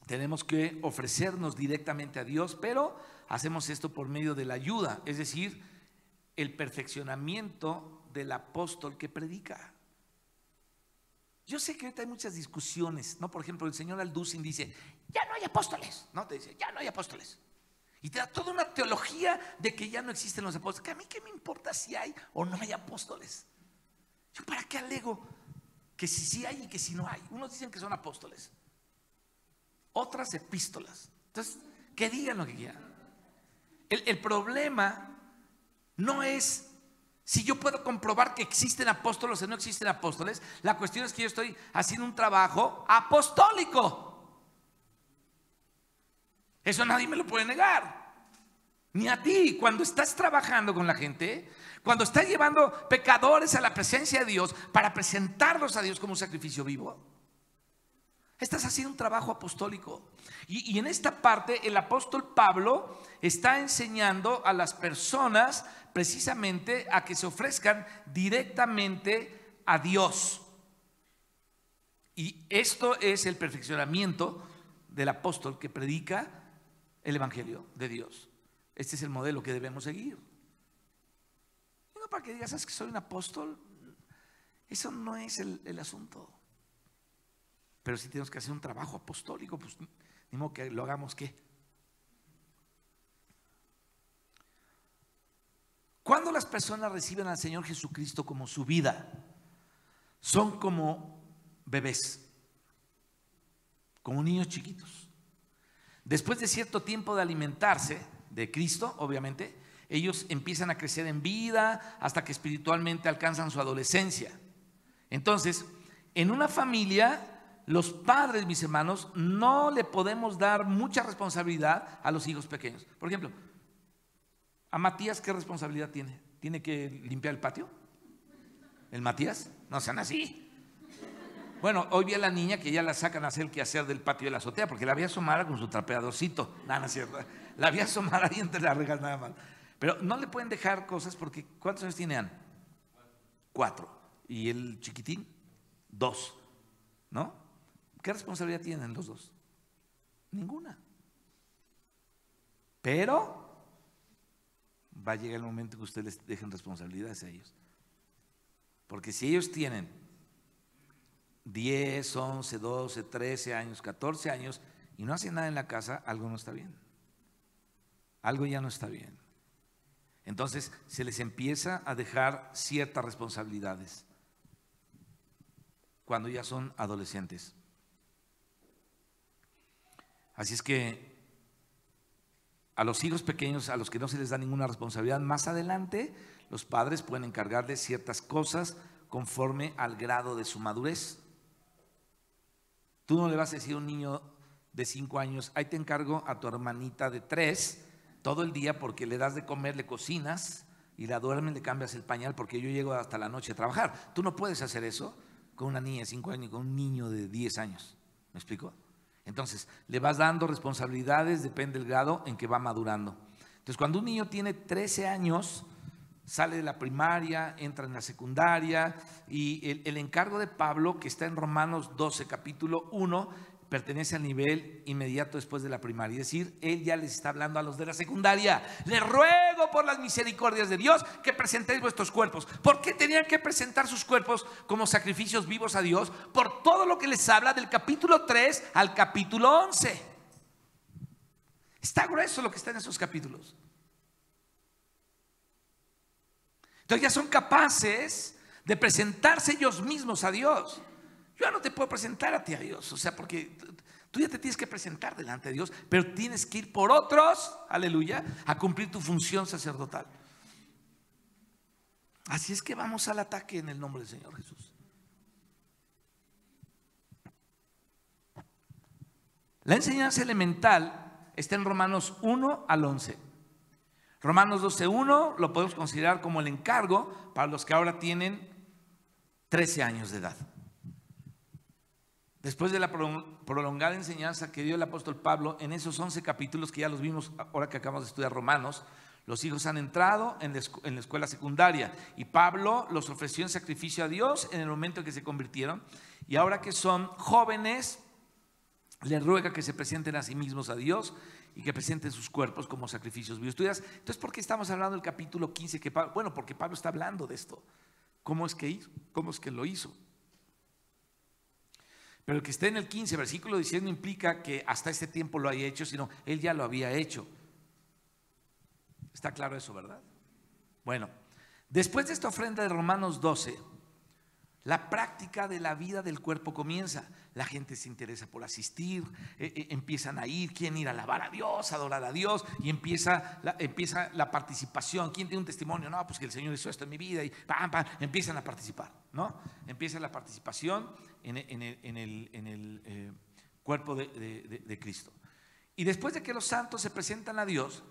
Tenemos que ofrecernos directamente a Dios, pero hacemos esto por medio de la ayuda, es decir, el perfeccionamiento del apóstol que predica. Yo sé que ahorita hay muchas discusiones, ¿no? Por ejemplo, el señor Alducin dice, ya no hay apóstoles, ¿no? Te dice, ya no hay apóstoles. Y te da toda una teología de que ya no existen los apóstoles. Que a mí qué me importa si hay o no hay apóstoles. Yo para qué alego que si sí hay y que si no hay. Unos dicen que son apóstoles, otras epístolas. Entonces, que digan lo que quieran. El problema no es si yo puedo comprobar que existen apóstoles o no existen apóstoles. La cuestión es que yo estoy haciendo un trabajo apostólico. Eso nadie me lo puede negar, ni a ti. Cuando estás trabajando con la gente, cuando estás llevando pecadores a la presencia de Dios para presentarlos a Dios como un sacrificio vivo, estás haciendo un trabajo apostólico. Y en esta parte el apóstol Pablo está enseñando a las personas precisamente a que se ofrezcan directamente a Dios. Y esto es el perfeccionamiento del apóstol que predica el evangelio de Dios. Este es el modelo que debemos seguir. Y no para que digas, ¿sabes que soy un apóstol? Eso no es el asunto. Pero si tenemos que hacer un trabajo apostólico, pues ni modo que lo hagamos. ¿Qué? Cuando las personas reciben al Señor Jesucristo como su vida, son como bebés, como niños chiquitos. Después de cierto tiempo de alimentarse de Cristo, obviamente, ellos empiezan a crecer en vida hasta que espiritualmente alcanzan su adolescencia. Entonces, en una familia, los padres, mis hermanos, no le podemos dar mucha responsabilidad a los hijos pequeños. Por ejemplo, a Matías, ¿qué responsabilidad tiene? ¿Tiene que limpiar el patio? ¿El Matías? No sean así. Bueno, hoy vi a la niña que ya la sacan a hacer el quehacer del patio de la azotea, porque la vi asomar con su trapeadorcito. Nada, no es cierto. La vi asomar ahí entre las rejas, nada más. Pero no le pueden dejar cosas porque ¿cuántos años tiene Ann? 4. ¿Y el chiquitín? 2. ¿No? ¿Qué responsabilidad tienen los 2? Ninguna. Pero va a llegar el momento que ustedes les dejen responsabilidades a ellos. Porque si ellos tienen 10, 11, 12, 13 años, 14 años y no hacen nada en la casa, algo no está bien. Algo ya no está bien. Entonces se les empieza a dejar ciertas responsabilidades cuando ya son adolescentes. Así es que a los hijos pequeños, a los que no se les da ninguna responsabilidad, más adelante los padres pueden encargarles ciertas cosas conforme al grado de su madurez. Tú no le vas a decir a un niño de 5 años, ahí te encargo a tu hermanita de 3 todo el día porque le das de comer, le cocinas y la duermes, le cambias el pañal porque yo llego hasta la noche a trabajar. Tú no puedes hacer eso con una niña de 5 años y con un niño de 10 años. ¿Me explico? Entonces, le vas dando responsabilidades, depende del grado en que va madurando. Entonces, cuando un niño tiene 13 años, sale de la primaria, entra en la secundaria, y el encargo de Pablo, que está en Romanos 12, capítulo 1, pertenece al nivel inmediato después de la primaria. Es decir, él ya les está hablando a los de la secundaria. Les ruego por las misericordias de Dios que presentéis vuestros cuerpos. ¿Por qué tenían que presentar sus cuerpos como sacrificios vivos a Dios? Por todo lo que les habla del capítulo 3 al capítulo 11. Está grueso lo que está en esos capítulos. Entonces ya son capaces de presentarse ellos mismos a Dios. Yo ya no te puedo presentar a ti a Dios, o sea, porque tú ya te tienes que presentar delante de Dios, pero tienes que ir por otros, aleluya, a cumplir tu función sacerdotal. Así es que vamos al ataque en el nombre del Señor Jesús. La enseñanza elemental está en Romanos 1 al 11. Romanos 12:1 lo podemos considerar como el encargo para los que ahora tienen 13 años de edad. Después de la prolongada enseñanza que dio el apóstol Pablo en esos 11 capítulos que ya los vimos ahora que acabamos de estudiar Romanos, los hijos han entrado en la escuela secundaria y Pablo los ofreció en sacrificio a Dios en el momento en que se convirtieron, y ahora que son jóvenes les ruega que se presenten a sí mismos a Dios y que presenten sus cuerpos como sacrificios vivos. Entonces, ¿por qué estamos hablando del capítulo 15? Bueno, porque Pablo está hablando de esto. ¿Cómo es que lo hizo? Pero el que esté en el 15, versículo 10, no implica que hasta este tiempo lo haya hecho, sino él ya lo había hecho. ¿Está claro eso, verdad? Bueno, después de esta ofrenda de Romanos 12, la práctica de la vida del cuerpo comienza. La gente se interesa por asistir, empiezan a ir, quieren ir a alabar a Dios, a adorar a Dios, y empieza la participación. ¿Quién tiene un testimonio? No, pues que el Señor hizo esto en mi vida, y empiezan a participar, ¿no? Empieza la participación en el cuerpo de Cristo. Y después de que los santos se presentan a Dios,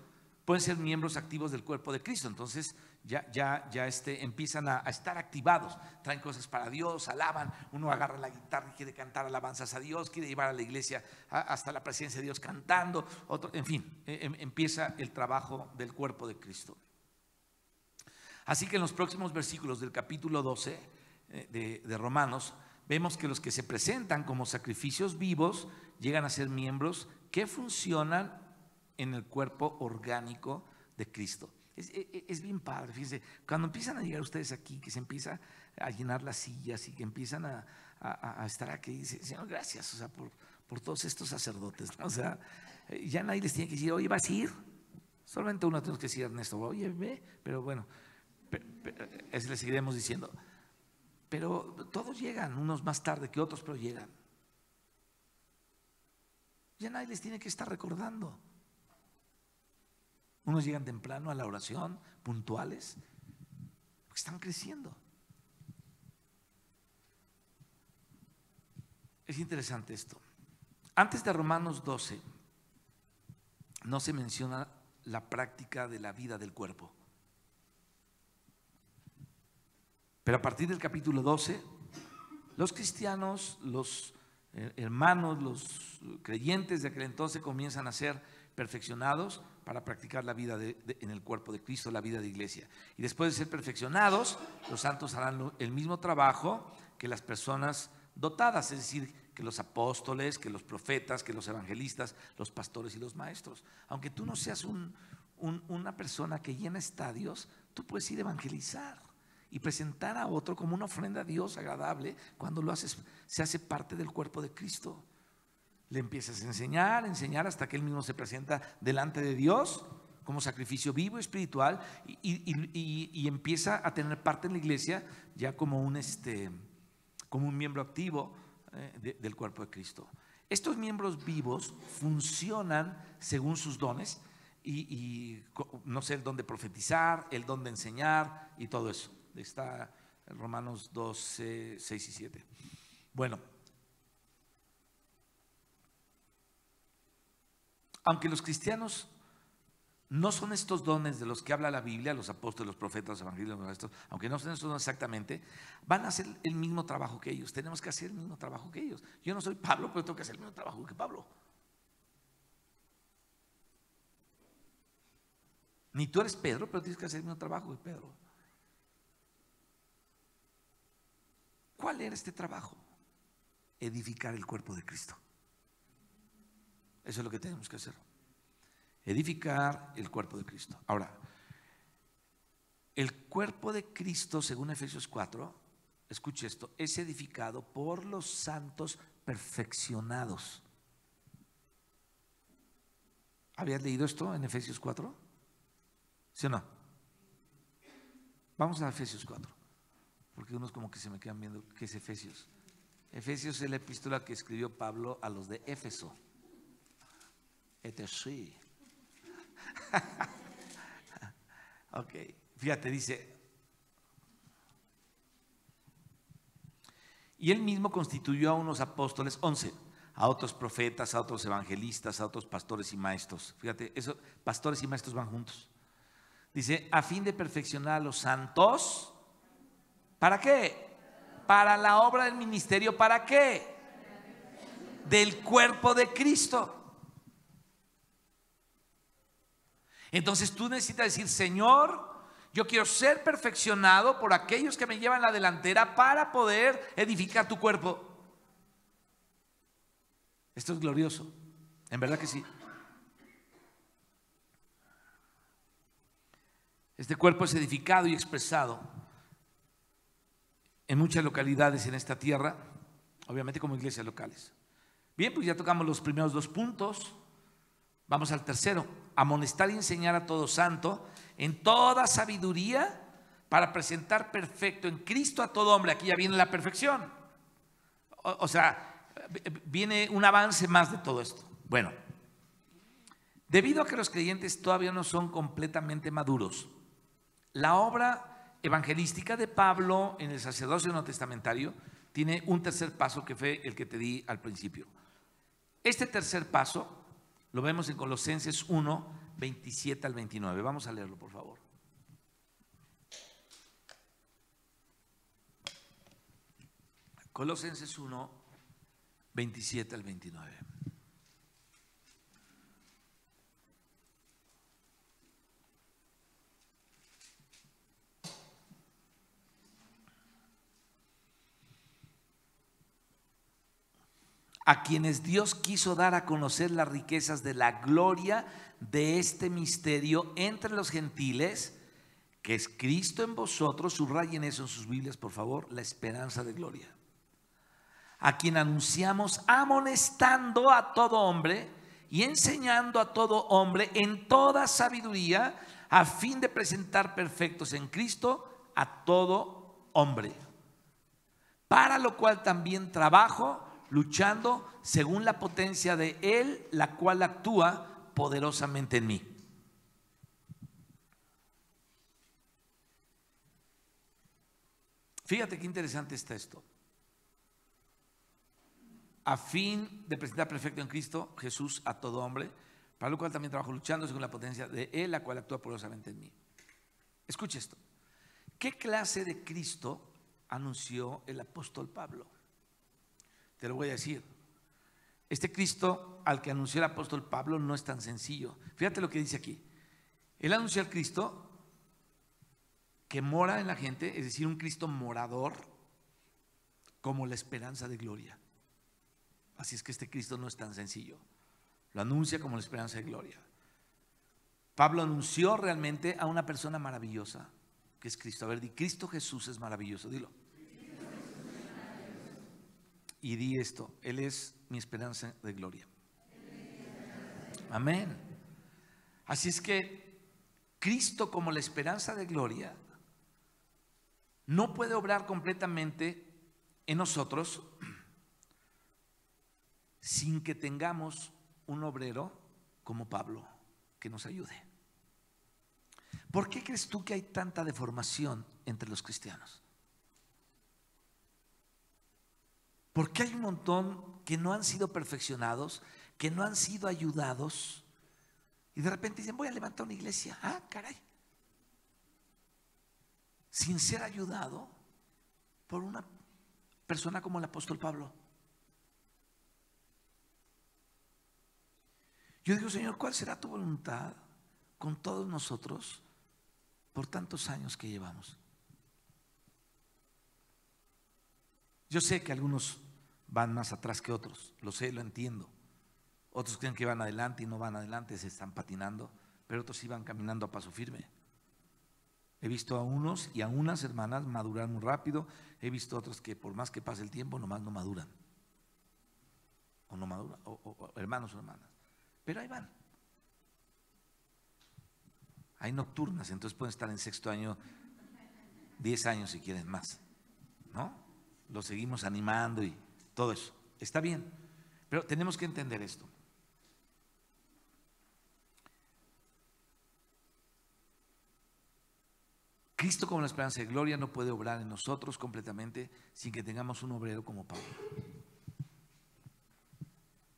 pueden ser miembros activos del cuerpo de Cristo. Entonces ya empiezan a estar activados, traen cosas para Dios, alaban, uno agarra la guitarra y quiere cantar alabanzas a Dios, quiere llevar a la iglesia hasta la presencia de Dios cantando, otro, en fin, empieza el trabajo del cuerpo de Cristo. Así que en los próximos versículos del capítulo 12 de Romanos, vemos que los que se presentan como sacrificios vivos llegan a ser miembros que funcionan en el cuerpo orgánico de Cristo. Es bien padre, fíjense, cuando empiezan a llegar ustedes aquí, que se empieza a llenar las sillas y que empiezan a estar aquí, dice, Señor, gracias, o sea, por todos estos sacerdotes, ¿no? O sea, ya nadie les tiene que decir, oye, ¿vas a ir? Solamente uno tenemos que decir, Ernesto, oye, ve, pero bueno, eso le seguiremos diciendo. Pero todos llegan, unos más tarde que otros, pero llegan. Ya nadie les tiene que estar recordando. Unos llegan temprano a la oración, puntuales, porque están creciendo. Es interesante esto. Antes de Romanos 12, no se menciona la práctica de la vida del cuerpo. Pero a partir del capítulo 12, los cristianos, los hermanos, los creyentes de aquel entonces comienzan a ser perfeccionados para practicar la vida en el cuerpo de Cristo, la vida de iglesia. Y después de ser perfeccionados, los santos harán el mismo trabajo que las personas dotadas, es decir, que los apóstoles, que los profetas, que los evangelistas, los pastores y los maestros. Aunque tú no seas una persona que llena estadios, tú puedes ir a evangelizar y presentar a otro como una ofrenda a Dios agradable. Cuando lo haces, se hace parte del cuerpo de Cristo. Le empiezas a enseñar hasta que él mismo se presenta delante de Dios como sacrificio vivo y espiritual, y empieza a tener parte en la iglesia ya como un miembro activo del cuerpo de Cristo. Estos miembros vivos funcionan según sus dones y no sé, el don de profetizar, el don de enseñar y todo eso. Está en Romanos 12, 6 y 7. Bueno, aunque los cristianos no son estos dones de los que habla la Biblia, los apóstoles, los profetas, los evangelios, los maestros, aunque no sean estos dones exactamente, van a hacer el mismo trabajo que ellos. Tenemos que hacer el mismo trabajo que ellos. Yo no soy Pablo, pero tengo que hacer el mismo trabajo que Pablo. Ni tú eres Pedro, pero tienes que hacer el mismo trabajo que Pedro. ¿Cuál era este trabajo? Edificar el cuerpo de Cristo. Eso es lo que tenemos que hacer. Edificar el cuerpo de Cristo. Ahora, el cuerpo de Cristo, según Efesios 4, escuche esto, es edificado por los santos perfeccionados. ¿Habías leído esto en Efesios 4? ¿Sí o no? Vamos a Efesios 4, porque unos como que se me quedan viendo qué es Efesios. Efesios es la epístola que escribió Pablo a los de Éfeso. Sí. Ok, fíjate, dice: y él mismo constituyó a unos apóstoles, 11, a otros profetas, a otros evangelistas, a otros pastores y maestros. Fíjate, eso, pastores y maestros van juntos. Dice, a fin de perfeccionar a los santos. ¿Para qué? Para la obra del ministerio. ¿Para qué? Del cuerpo de Cristo. Entonces tú necesitas decir: Señor, yo quiero ser perfeccionado por aquellos que me llevan la delantera para poder edificar tu cuerpo. Esto es glorioso, en verdad que sí. Este cuerpo es edificado y expresado en muchas localidades en esta tierra, obviamente como iglesias locales. Bien, pues ya tocamos los primeros dos puntos. Vamos al tercero: amonestar y enseñar a todo santo en toda sabiduría, para presentar perfecto en Cristo a todo hombre. Aquí ya viene la perfección. O sea, viene un avance más de todo esto. Bueno, debido a que los creyentes todavía no son completamente maduros, la obra evangelística de Pablo en el sacerdocio neotestamentario tiene un tercer paso, que fue el que te di al principio. Este tercer paso lo vemos en Colosenses 1, 27 al 29. Vamos a leerlo, por favor. Colosenses 1, 27 al 29. A quienes Dios quiso dar a conocer las riquezas de la gloria de este misterio entre los gentiles, que es Cristo en vosotros. Subrayen eso en sus Biblias, por favor: la esperanza de gloria. A quien anunciamos amonestando a todo hombre y enseñando a todo hombre en toda sabiduría, a fin de presentar perfectos en Cristo a todo hombre. Para lo cual también trabajo, luchando según la potencia de Él, la cual actúa poderosamente en mí. Fíjate qué interesante está esto. A fin de presentar perfecto en Cristo Jesús a todo hombre, para lo cual también trabajo luchando según la potencia de Él, la cual actúa poderosamente en mí. Escucha esto. ¿Qué clase de Cristo anunció el apóstol Pablo? Te lo voy a decir. Este Cristo al que anunció el apóstol Pablo no es tan sencillo. Fíjate lo que dice aquí. Él anunció al Cristo que mora en la gente, es decir, un Cristo morador, como la esperanza de gloria. Así es que este Cristo no es tan sencillo. Lo anuncia como la esperanza de gloria. Pablo anunció realmente a una persona maravillosa, que es Cristo. A ver, di: Cristo Jesús es maravilloso. Dilo. Y di esto: Él es mi esperanza de gloria. Amén. Así es que Cristo, como la esperanza de gloria, no puede obrar completamente en nosotros sin que tengamos un obrero como Pablo que nos ayude. ¿Por qué crees tú que hay tanta deformación entre los cristianos? Porque hay un montón que no han sido perfeccionados, que no han sido ayudados Y de repente dicen, voy a levantar una iglesia. Ah, caray. Sin ser ayudado por una persona como el apóstol Pablo. Yo digo, Señor, ¿cuál será tu voluntad con todos nosotros por tantos años que llevamos? Yo sé que algunos van más atrás que otros, lo sé, lo entiendo. Otros creen que van adelante y no van adelante, se están patinando, pero otros sí van caminando a paso firme. He visto a unos y a unas hermanas madurar muy rápido, he visto otros que por más que pase el tiempo nomás no maduran. O no maduran, o hermanos o hermanas. Pero ahí van. Hay nocturnas, entonces pueden estar en sexto año 10 años si quieren más, ¿no? Los seguimos animando y todo eso. Está bien, pero tenemos que entender esto. Cristo como la esperanza de gloria no puede obrar en nosotros completamente sin que tengamos un obrero como Pablo.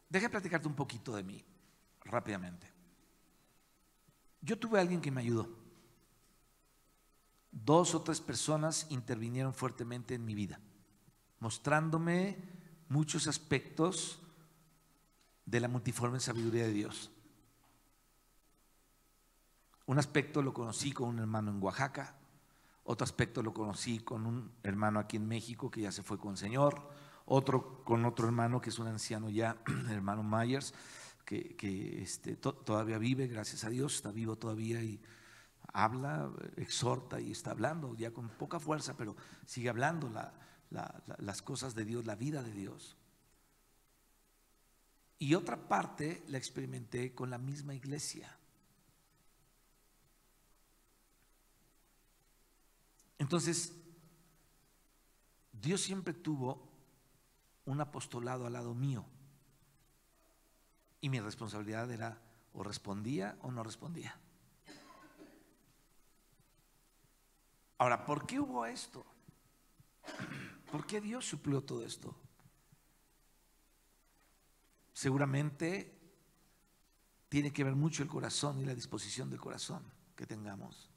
Deja platicarte un poquito de mí rápidamente. Yo tuve a alguien que me ayudó. 2 o 3 personas intervinieron fuertemente en mi vida, mostrándome muchos aspectos de la multiforme sabiduría de Dios. Un aspecto lo conocí con un hermano en Oaxaca, otro aspecto lo conocí con un hermano aquí en México que ya se fue con el Señor, otro con otro hermano que es un anciano ya, el hermano Myers, que todavía vive, gracias a Dios, está vivo todavía y habla, exhorta y está hablando ya con poca fuerza, pero sigue hablando las cosas de Dios, la vida de Dios. Y otra parte la experimenté con la misma iglesia. Entonces, Dios siempre tuvo un apostolado al lado mío y mi responsabilidad era o respondía o no respondía. Ahora, ¿por qué hubo esto? ¿Por qué Dios suplió todo esto? Seguramente tiene que ver mucho el corazón y la disposición del corazón que tengamos.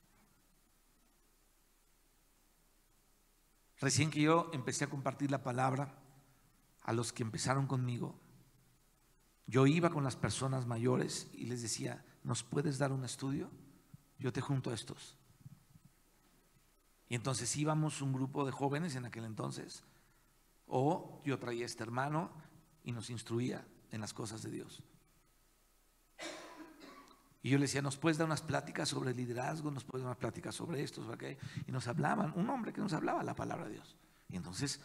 Recién que yo empecé a compartir la palabra a los que empezaron conmigo, yo iba con las personas mayores y les decía, ¿nos puedes dar un estudio? Yo te junto a estos. Y entonces íbamos un grupo de jóvenes en aquel entonces, o yo traía a este hermano y nos instruía en las cosas de Dios. Y yo le decía, ¿nos puedes dar unas pláticas sobre liderazgo? ¿Nos puedes dar unas pláticas sobre esto, sobre aquello? Y nos hablaban, un hombre que nos hablaba la palabra de Dios. Y entonces,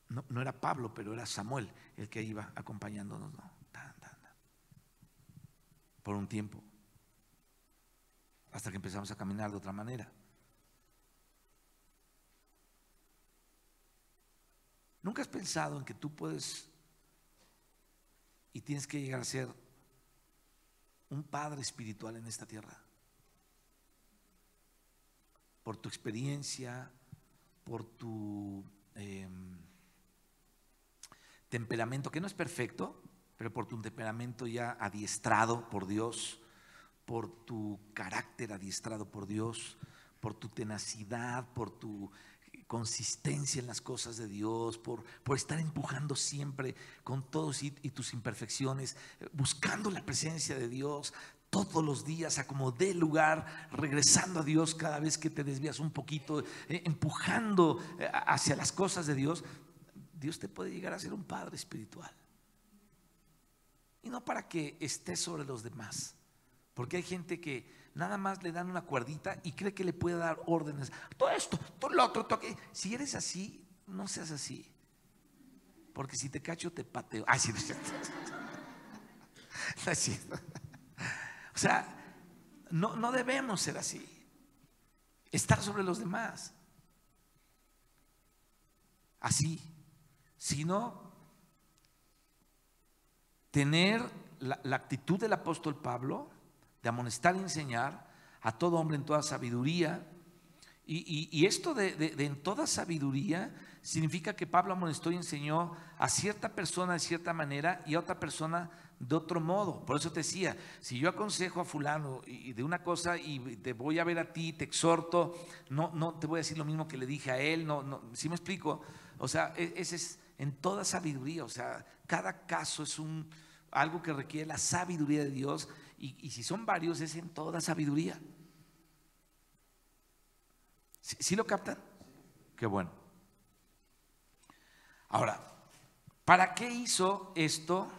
no era Pablo, pero era Samuel el que iba acompañándonos, ¿no? Por un tiempo, hasta que empezamos a caminar de otra manera. ¿Nunca has pensado en que tú puedes y tienes que llegar a ser un padre espiritual en esta tierra? Por tu experiencia, por tu temperamento, que no es perfecto, pero por tu temperamento ya adiestrado por Dios, por tu carácter adiestrado por Dios, por tu tenacidad, por tu consistencia en las cosas de Dios, por estar empujando siempre con todos y tus imperfecciones, buscando la presencia de Dios todos los días, a como dé lugar, regresando a Dios cada vez que te desvías un poquito, empujando hacia las cosas de Dios. Dios te puede llegar a ser un padre espiritual. Y no para que estés sobre los demás, porque hay gente que nada más le dan una cuerdita y cree que le puede dar órdenes. Todo esto, todo lo otro, todo aquello. Si eres así, no seas así. Porque si te cacho, te pateo. Ay, sí, no es cierto. No es cierto. O sea, no debemos ser así. Estar sobre los demás. Así. Sino tener la actitud del apóstol Pablo de amonestar y enseñar a todo hombre en toda sabiduría Y esto de en toda sabiduría significa que Pablo amonestó y enseñó a cierta persona de cierta manera y a otra persona de otro modo. Por eso te decía, si yo aconsejo a fulano y de una cosa y te voy a ver a ti, te exhorto, no te voy a decir lo mismo que le dije a él, ¿sí me explico? O sea, ese es en toda sabiduría, o sea, cada caso es algo que requiere la sabiduría de Dios y si son varios es en toda sabiduría. ¿Sí lo captan? Qué bueno. Ahora, ¿para qué hizo esto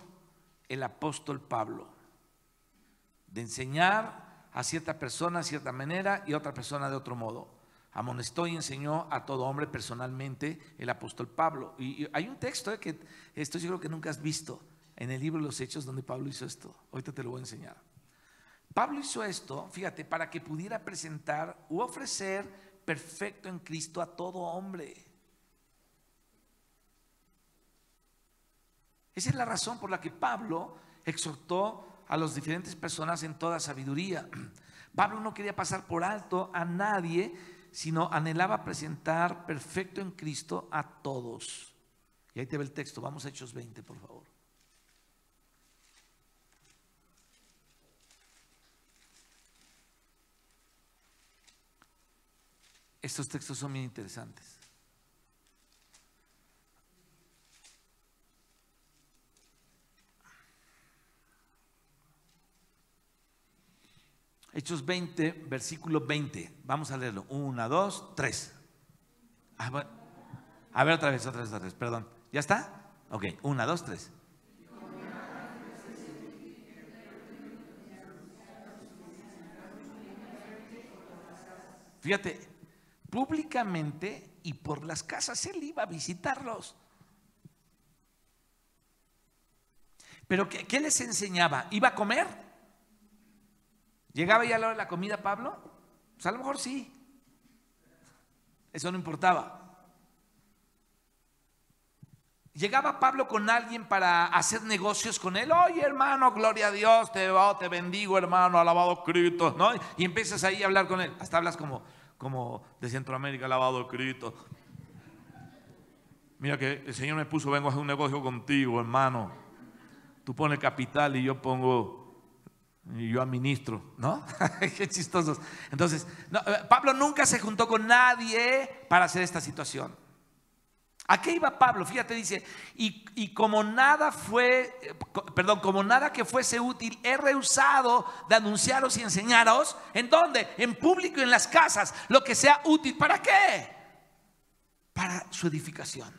el apóstol Pablo? De enseñar a cierta persona de cierta manera y a otra persona de otro modo. Amonestó y enseñó a todo hombre personalmente el apóstol Pablo. Y hay un texto que esto yo creo que nunca has visto en el libro de los Hechos donde Pablo hizo esto. Ahorita te lo voy a enseñar. Pablo hizo esto, fíjate, para que pudiera presentar u ofrecer perfecto en Cristo a todo hombre. Esa es la razón por la que Pablo exhortó a las diferentes personas en toda sabiduría. Pablo no quería pasar por alto a nadie, sino anhelaba presentar perfecto en Cristo a todos. Y ahí te ve el texto, vamos a Hechos 20, por favor. Estos textos son bien interesantes. Hechos 20, versículo 20. Vamos a leerlo. 1, 2, 3. A ver, otra vez, perdón. ¿Ya está? Ok, 1, 2, 3. Fíjate, públicamente y por las casas él iba a visitarlos. Pero ¿qué les enseñaba? ¿Iba a comer? ¿Llegaba ya a la hora de la comida Pablo? Pues a lo mejor sí. Eso no importaba. ¿Llegaba Pablo con alguien para hacer negocios con él? Oye, hermano, gloria a Dios, te bendigo, hermano, alabado Cristo, ¿no? Y empiezas ahí a hablar con él. Hasta hablas como de Centroamérica, alabado Cristo. Mira que el Señor me puso, vengo a hacer un negocio contigo, hermano. Tú pones capital y yo administro, ¿no? Qué chistosos. Entonces, Pablo nunca se juntó con nadie para hacer esta situación. ¿A qué iba Pablo? Fíjate, dice, como nada que fuese útil, he rehusado de anunciaros y enseñaros. ¿En dónde? En público y en las casas, lo que sea útil. ¿Para qué? Para su edificación.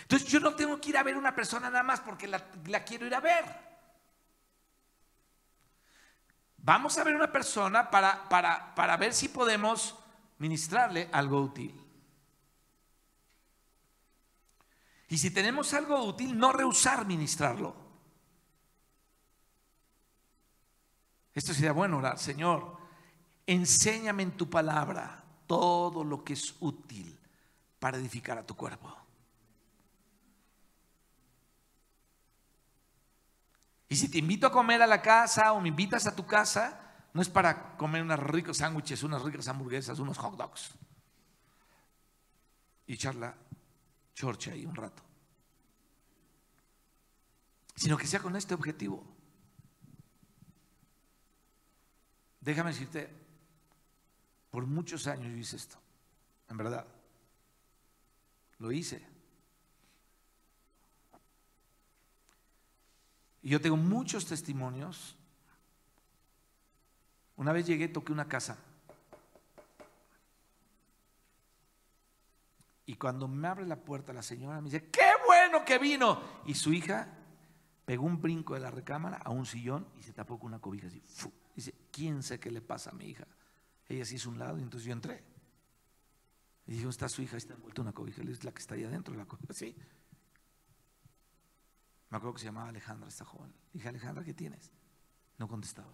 Entonces yo no tengo que ir a ver a una persona nada más porque la quiero ir a ver. Vamos a ver a una persona para ver si podemos ministrarle algo útil. Y si tenemos algo útil, no rehusar ministrarlo. Esto sería bueno orar. Señor, enséñame en tu palabra todo lo que es útil para edificar a tu cuerpo. Y si te invito a comer a la casa o me invitas a tu casa, no es para comer unos ricos sándwiches, unas ricas hamburguesas, unos hot dogs y echar la chorcha ahí un rato, sino que sea con este objetivo. Déjame decirte, por muchos años yo hice esto, en verdad, lo hice. Y yo tengo muchos testimonios. Una vez llegué, toqué una casa. Y cuando me abre la puerta la señora me dice, ¡qué bueno que vino! Y su hija pegó un brinco de la recámara a un sillón y se tapó con una cobija así. ¡Fu! Dice, ¿quién sé qué le pasa a mi hija? Ella se hizo un lado y entonces yo entré. Y dije, ¿dónde está su hija? Está envuelta en una cobija. Es la que está ahí adentro de la cobija. Sí. Me acuerdo que se llamaba Alejandra, esta joven. Dije, Alejandra, ¿qué tienes? No contestaba.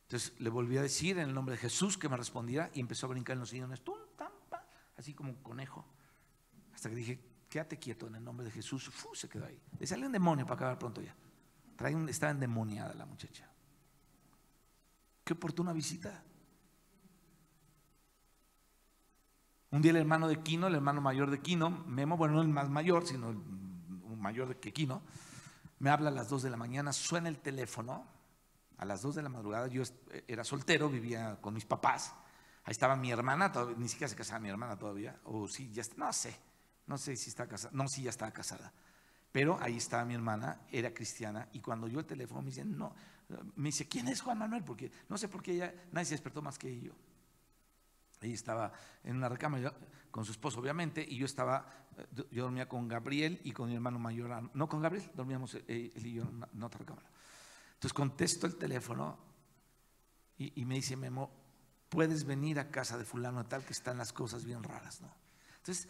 Entonces le volví a decir en el nombre de Jesús que me respondiera y empezó a brincar en los sillones, tum, tam, pa, así como un conejo. Hasta que dije, quédate quieto en el nombre de Jesús. Se quedó ahí. Le salió un demonio para acabar pronto ya. Estaba endemoniada la muchacha. qué oportuna visita. Un día el hermano de Quino, el hermano mayor de Quino, Memo, bueno, no el más mayor, sino un mayor que Quino, me habla a las 2 de la mañana, suena el teléfono, a las 2 de la madrugada, yo era soltero, vivía con mis papás, ahí estaba mi hermana, todavía, ni siquiera se casaba mi hermana todavía, o sí, ya está, no sé si está casada, no, sí, ya estaba casada, pero ahí estaba mi hermana, era cristiana, y cuando yo el teléfono me dice, no, me dice, ¿quién es Juan Manuel? Porque no sé por qué ella, nadie se despertó más que yo. Ella estaba en una recámara con su esposo, obviamente, y yo dormía con Gabriel y con mi hermano mayor, no con Gabriel, dormíamos él y yo en otra recámara. Entonces contesto el teléfono y me dice, Memo, puedes venir a casa de fulano tal, que están las cosas bien raras, ¿no? Entonces,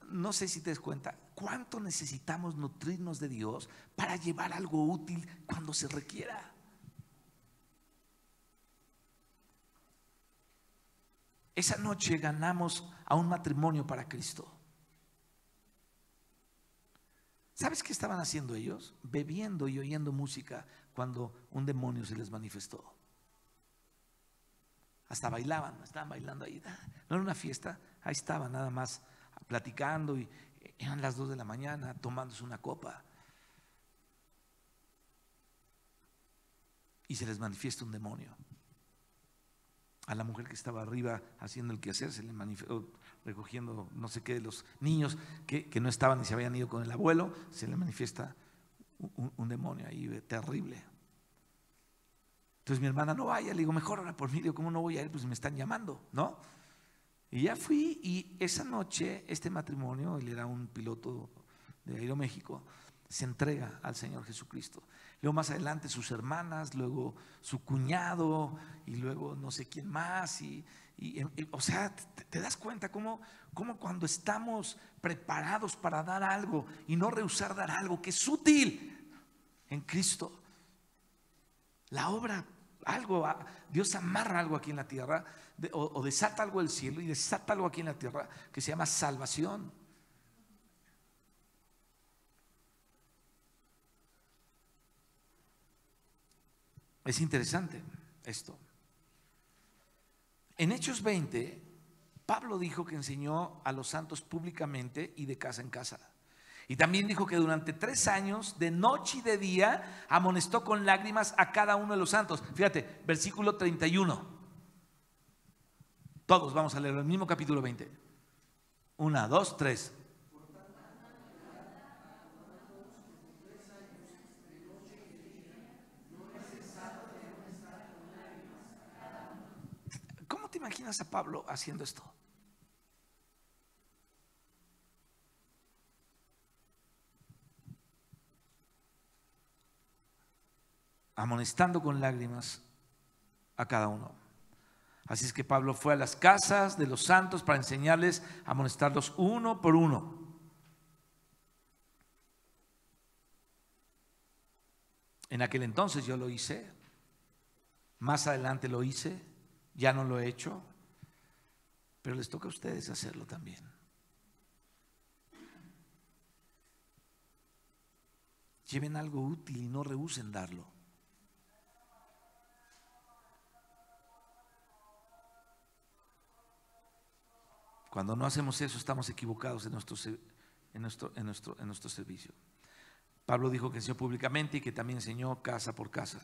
no sé si te das cuenta cuánto necesitamos nutrirnos de Dios para llevar algo útil cuando se requiera. Esa noche ganamos a un matrimonio para Cristo. ¿Sabes qué estaban haciendo ellos? Bebiendo y oyendo música cuando un demonio se les manifestó. Hasta bailaban, estaban bailando ahí. No era una fiesta, ahí estaban nada más platicando y eran las 2 de la mañana tomándose una copa. Y se les manifiesta un demonio. A la mujer que estaba arriba haciendo el quehacer se le manifestó, recogiendo no sé qué de los niños que no estaban y se habían ido con el abuelo, se le manifiesta un demonio ahí terrible. Entonces mi hermana, no vaya, le digo, mejor ora por mí. Le digo, ¿cómo no voy a ir? Pues me están llamando, ¿no? Y ya fui, y esa noche este matrimonio, él era un piloto de Aeroméxico, se entrega al Señor Jesucristo. Luego más adelante sus hermanas, luego su cuñado y luego no sé quién más. O sea, te das cuenta cómo cuando estamos preparados para dar algo y no rehusar dar algo que es útil en Cristo, la obra, algo, Dios amarra algo aquí en la tierra o desata algo del cielo y desata algo aquí en la tierra que se llama salvación. Es interesante esto. En Hechos 20, Pablo dijo que enseñó a los santos públicamente y de casa en casa. Y también dijo que durante 3 años, de noche y de día, amonestó con lágrimas a cada uno de los santos. Fíjate, versículo 31. Todos vamos a leer el mismo capítulo 20. 1, 2, 3. ¿Cómo te imaginas a Pablo haciendo esto? Amonestando con lágrimas a cada uno. Así es que Pablo fue a las casas de los santos para enseñarles a amonestarlos uno por uno. En aquel entonces yo lo hice, más adelante lo hice, ya no lo he hecho, pero les toca a ustedes hacerlo también. Lleven algo útil y no rehúsen darlo. Cuando no hacemos eso, estamos equivocados en nuestro servicio. Pablo dijo que enseñó públicamente y que también enseñó casa por casa.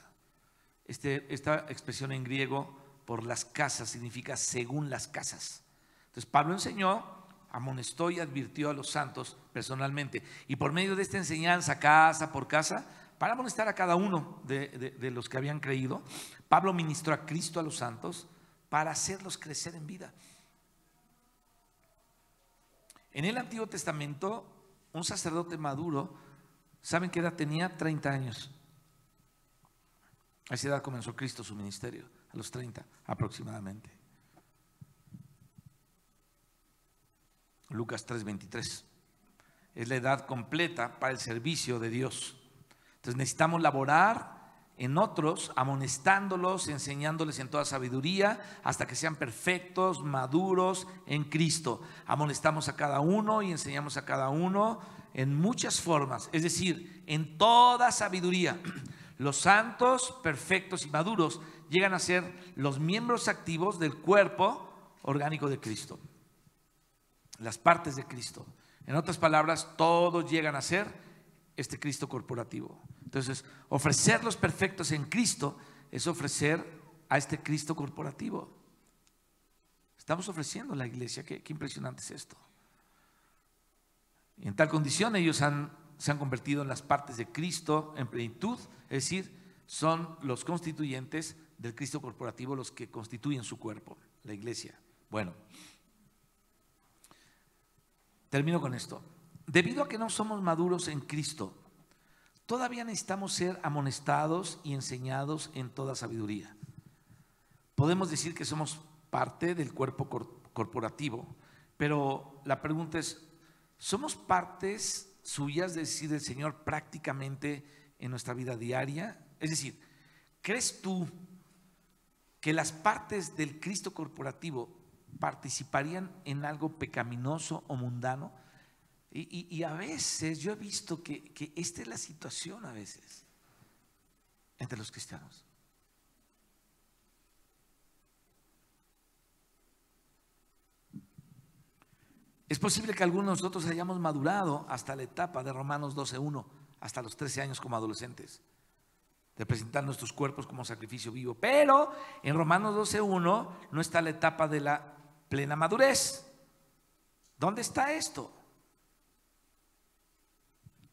Esta expresión en griego, por las casas, significa según las casas. Entonces Pablo enseñó, amonestó y advirtió a los santos personalmente. Y por medio de esta enseñanza, casa por casa, para amonestar a cada uno de los que habían creído, Pablo ministró a Cristo a los santos para hacerlos crecer en vida. En el Antiguo Testamento, un sacerdote maduro, ¿saben qué edad tenía? 30 años. A esa edad comenzó Cristo su ministerio, a los 30 aproximadamente. Lucas 3:23. Es la edad completa para el servicio de Dios. Entonces necesitamos laborar en otros, amonestándolos, enseñándoles en toda sabiduría, hasta que sean perfectos, maduros en Cristo. Amonestamos a cada uno y enseñamos a cada uno en muchas formas, es decir, en toda sabiduría. Los santos, perfectos y maduros llegan a ser los miembros activos del cuerpo orgánico de Cristo, las partes de Cristo. En otras palabras, todos llegan a ser este Cristo corporativo. Entonces, ofrecer los perfectos en Cristo es ofrecer a este Cristo corporativo. Estamos ofreciendo a la iglesia. Qué impresionante es esto. Y en tal condición ellos se han convertido en las partes de Cristo en plenitud, es decir, son los constituyentes del Cristo corporativo, los que constituyen su cuerpo, la iglesia. Bueno, termino con esto. Debido a que no somos maduros en Cristo, todavía necesitamos ser amonestados y enseñados en toda sabiduría. Podemos decir que somos parte del cuerpo corporativo, pero la pregunta es, ¿somos partes suyas, de decir, del Señor prácticamente en nuestra vida diaria? Es decir, ¿crees tú que las partes del Cristo corporativo participarían en algo pecaminoso o mundano? Y a veces yo he visto que esta es la situación a veces entre los cristianos. Es posible que algunos de nosotros hayamos madurado hasta la etapa de Romanos 12:1, hasta los 13 años como adolescentes, de presentar nuestros cuerpos como sacrificio vivo. Pero en Romanos 12:1 no está la etapa de la plena madurez. ¿Dónde está esto?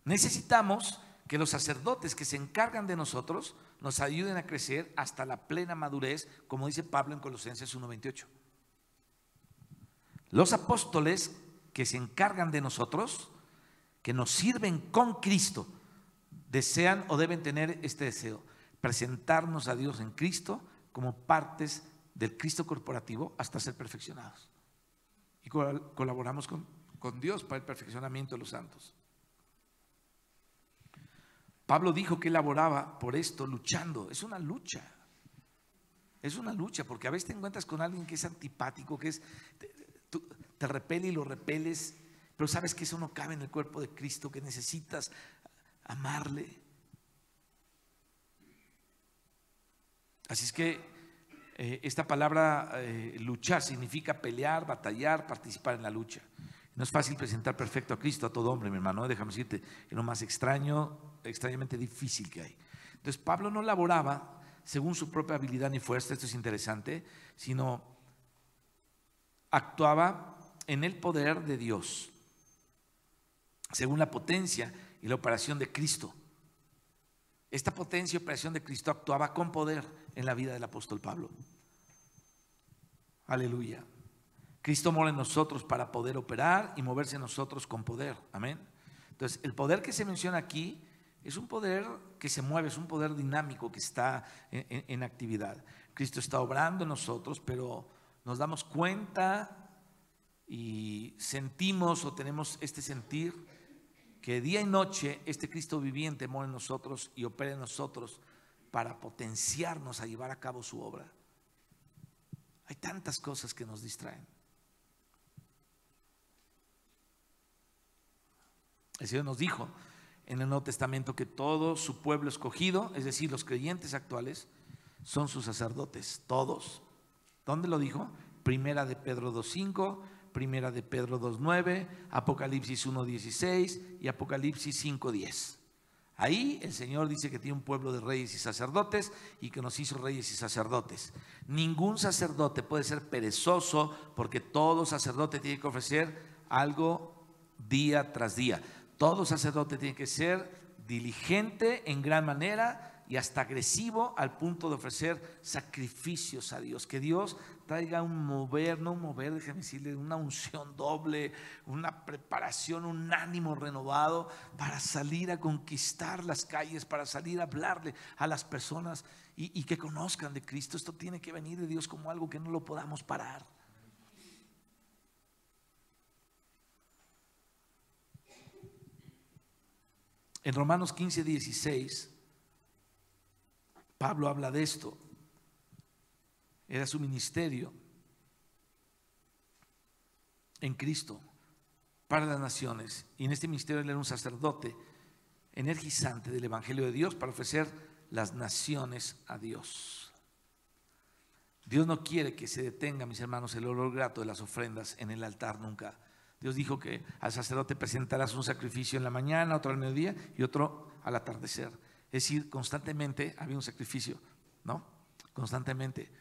Necesitamos que los sacerdotes que se encargan de nosotros nos ayuden a crecer hasta la plena madurez, como dice Pablo en Colosenses 1:28. Los apóstoles que se encargan de nosotros, que nos sirven con Cristo, desean o deben tener este deseo: presentarnos a Dios en Cristo como partes del Cristo corporativo hasta ser perfeccionados. Y colaboramos con Dios para el perfeccionamiento de los santos. Pablo dijo que él laboraba por esto, luchando. Es una lucha. Es una lucha, porque a veces te encuentras con alguien que es antipático, que es, te repele y lo repeles, pero sabes que eso no cabe en el cuerpo de Cristo, que necesitas amarle. Así es que esta palabra luchar significa pelear, batallar, participar en la lucha. No es fácil presentar perfecto a Cristo a todo hombre, mi hermano. Déjame decirte, es lo más extrañamente difícil que hay. Entonces Pablo no laboraba según su propia habilidad ni fuerza, esto es interesante, sino actuaba en el poder de Dios, según la potencia y la operación de Cristo. Esta potencia y operación de Cristo actuaba con poder en la vida del apóstol Pablo. Aleluya. Cristo mora en nosotros para poder operar y moverse en nosotros con poder. Amén. Entonces, el poder que se menciona aquí es un poder que se mueve, es un poder dinámico que está en actividad. Cristo está obrando en nosotros, pero nos damos cuenta y sentimos o tenemos este sentir que día y noche este Cristo viviente mora en nosotros y opera en nosotros para potenciarnos a llevar a cabo su obra. Hay tantas cosas que nos distraen. El Señor nos dijo en el Nuevo Testamento que todo su pueblo escogido, es decir, los creyentes actuales, son sus sacerdotes, todos. ¿Dónde lo dijo? Primera de Pedro 2:5, Primera de Pedro 2:9, Apocalipsis 1:16 y Apocalipsis 5:10. Ahí el Señor dice que tiene un pueblo de reyes y sacerdotes y que nos hizo reyes y sacerdotes. Ningún sacerdote puede ser perezoso, porque todo sacerdote tiene que ofrecer algo día tras día. Todo sacerdote tiene que ser diligente en gran manera y hasta agresivo al punto de ofrecer sacrificios a Dios. Que Dios traiga un mover, no un mover, déjeme decirle, una unción doble, una preparación, un ánimo renovado para salir a conquistar las calles, para salir a hablarle a las personas y que conozcan de Cristo. Esto tiene que venir de Dios como algo que no lo podamos parar. En Romanos 15:16, Pablo habla de esto. Era su ministerio en Cristo para las naciones. Y en este ministerio él era un sacerdote energizante del Evangelio de Dios para ofrecer las naciones a Dios. Dios no quiere que se detenga, mis hermanos, el olor grato de las ofrendas en el altar nunca. Dios dijo que al sacerdote presentarás un sacrificio en la mañana, otro al mediodía y otro al atardecer. Es decir, constantemente había un sacrificio, ¿no? Constantemente.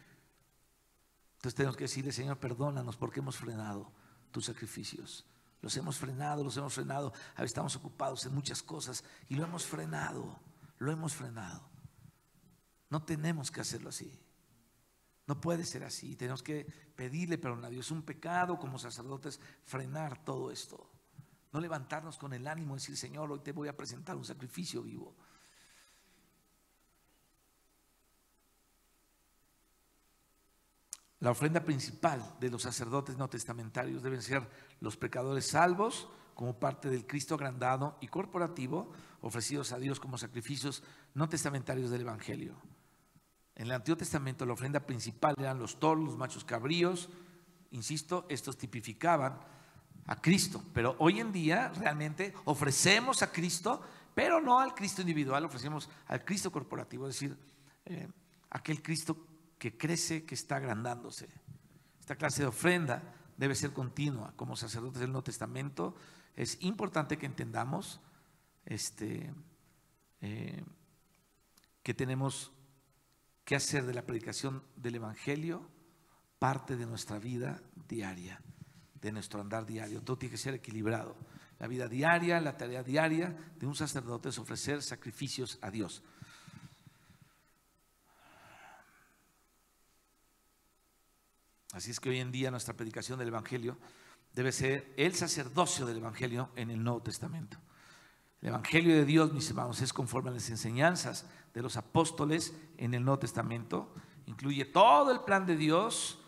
Entonces tenemos que decirle: Señor, perdónanos porque hemos frenado tus sacrificios. Los hemos frenado. A veces estamos ocupados en muchas cosas y lo hemos frenado. No tenemos que hacerlo así. No puede ser así. Tenemos que pedirle perdón a Dios. Es un pecado como sacerdotes frenar todo esto. No levantarnos con el ánimo de decir: Señor, hoy te voy a presentar un sacrificio vivo. La ofrenda principal de los sacerdotes no testamentarios deben ser los pecadores salvos como parte del Cristo agrandado y corporativo, ofrecidos a Dios como sacrificios no testamentarios del Evangelio. En el Antiguo Testamento la ofrenda principal eran los toros, los machos cabríos. Insisto, estos tipificaban a Cristo, pero hoy en día realmente ofrecemos a Cristo, pero no al Cristo individual, ofrecemos al Cristo corporativo, es decir, aquel Cristo que crece, que está agrandándose. Esta clase de ofrenda debe ser continua. Como sacerdotes del Nuevo Testamento es importante que entendamos que tenemos que hacer de la predicación del Evangelio parte de nuestra vida diaria, de nuestro andar diario. Todo tiene que ser equilibrado. La vida diaria, la tarea diaria de un sacerdote es ofrecer sacrificios a Dios. Así es que hoy en día nuestra predicación del Evangelio debe ser el sacerdocio del Evangelio en el Nuevo Testamento. El Evangelio de Dios, mis hermanos, es conforme a las enseñanzas de los apóstoles en el Nuevo Testamento. Incluye todo el plan de Dios,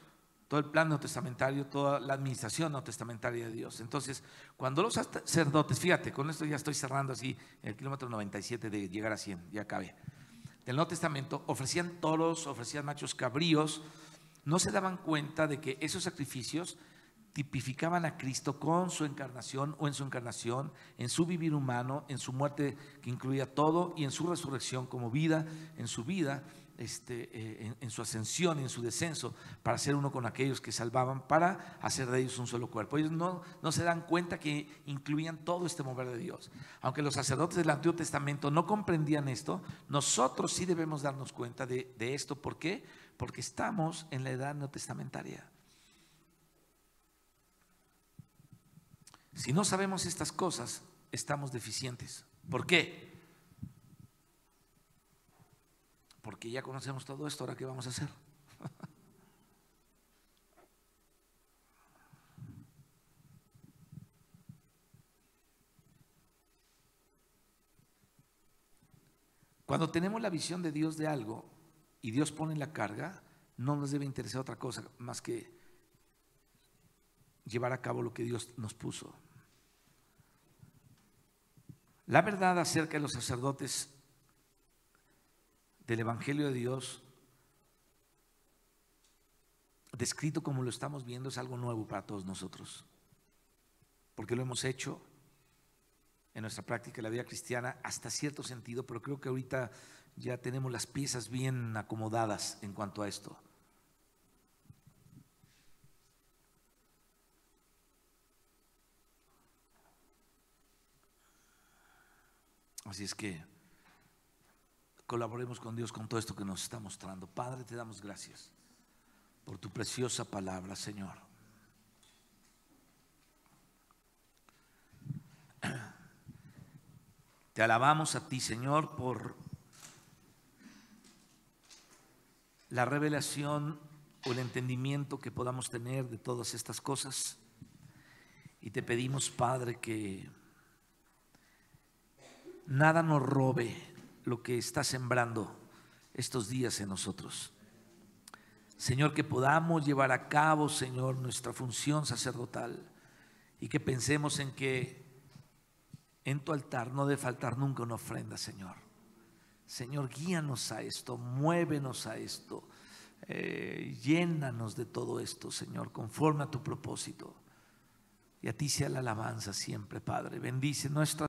todo el plan neotestamentario, toda la administración neotestamentaria de Dios. Entonces, cuando los sacerdotes, fíjate, con esto ya estoy cerrando así el kilómetro 97 de llegar a 100, ya acabé. Del Nuevo Testamento ofrecían toros, ofrecían machos cabríos. No se daban cuenta de que esos sacrificios tipificaban a Cristo con su encarnación o en su encarnación, en su vivir humano, en su muerte que incluía todo y en su resurrección como vida, en su vida, en su ascensión y en su descenso para ser uno con aquellos que salvaban, para hacer de ellos un solo cuerpo. Ellos no se dan cuenta que incluían todo este mover de Dios. Aunque los sacerdotes del Antiguo Testamento no comprendían esto, nosotros sí debemos darnos cuenta de esto. ¿Por qué? Porque estamos en la edad neotestamentaria. Si no sabemos estas cosas, estamos deficientes. ¿Por qué? Porque ya conocemos todo esto. ¿Ahora qué vamos a hacer? Cuando tenemos la visión de Dios de algo y Dios pone la carga, no nos debe interesar otra cosa más que llevar a cabo lo que Dios nos puso. La verdad acerca de los sacerdotes del Evangelio de Dios, descrito como lo estamos viendo, es algo nuevo para todos nosotros, porque lo hemos hecho en nuestra práctica de la vida cristiana hasta cierto sentido, pero creo que ahorita ya tenemos las piezas bien acomodadas en cuanto a esto. Así es que colaboremos con Dios con todo esto que nos está mostrando. Padre, te damos gracias por tu preciosa palabra, Señor. Te alabamos a ti, Señor, por la revelación o el entendimiento que podamos tener de todas estas cosas. Y te pedimos, Padre, que nada nos robe lo que está sembrando estos días en nosotros. Señor, que podamos llevar a cabo, Señor, nuestra función sacerdotal y que pensemos en que en tu altar no debe faltar nunca una ofrenda, Señor. Señor, guíanos a esto, muévenos a esto, llénanos de todo esto, Señor, conforme a tu propósito. Y a ti sea la alabanza siempre, Padre. Bendice nuestra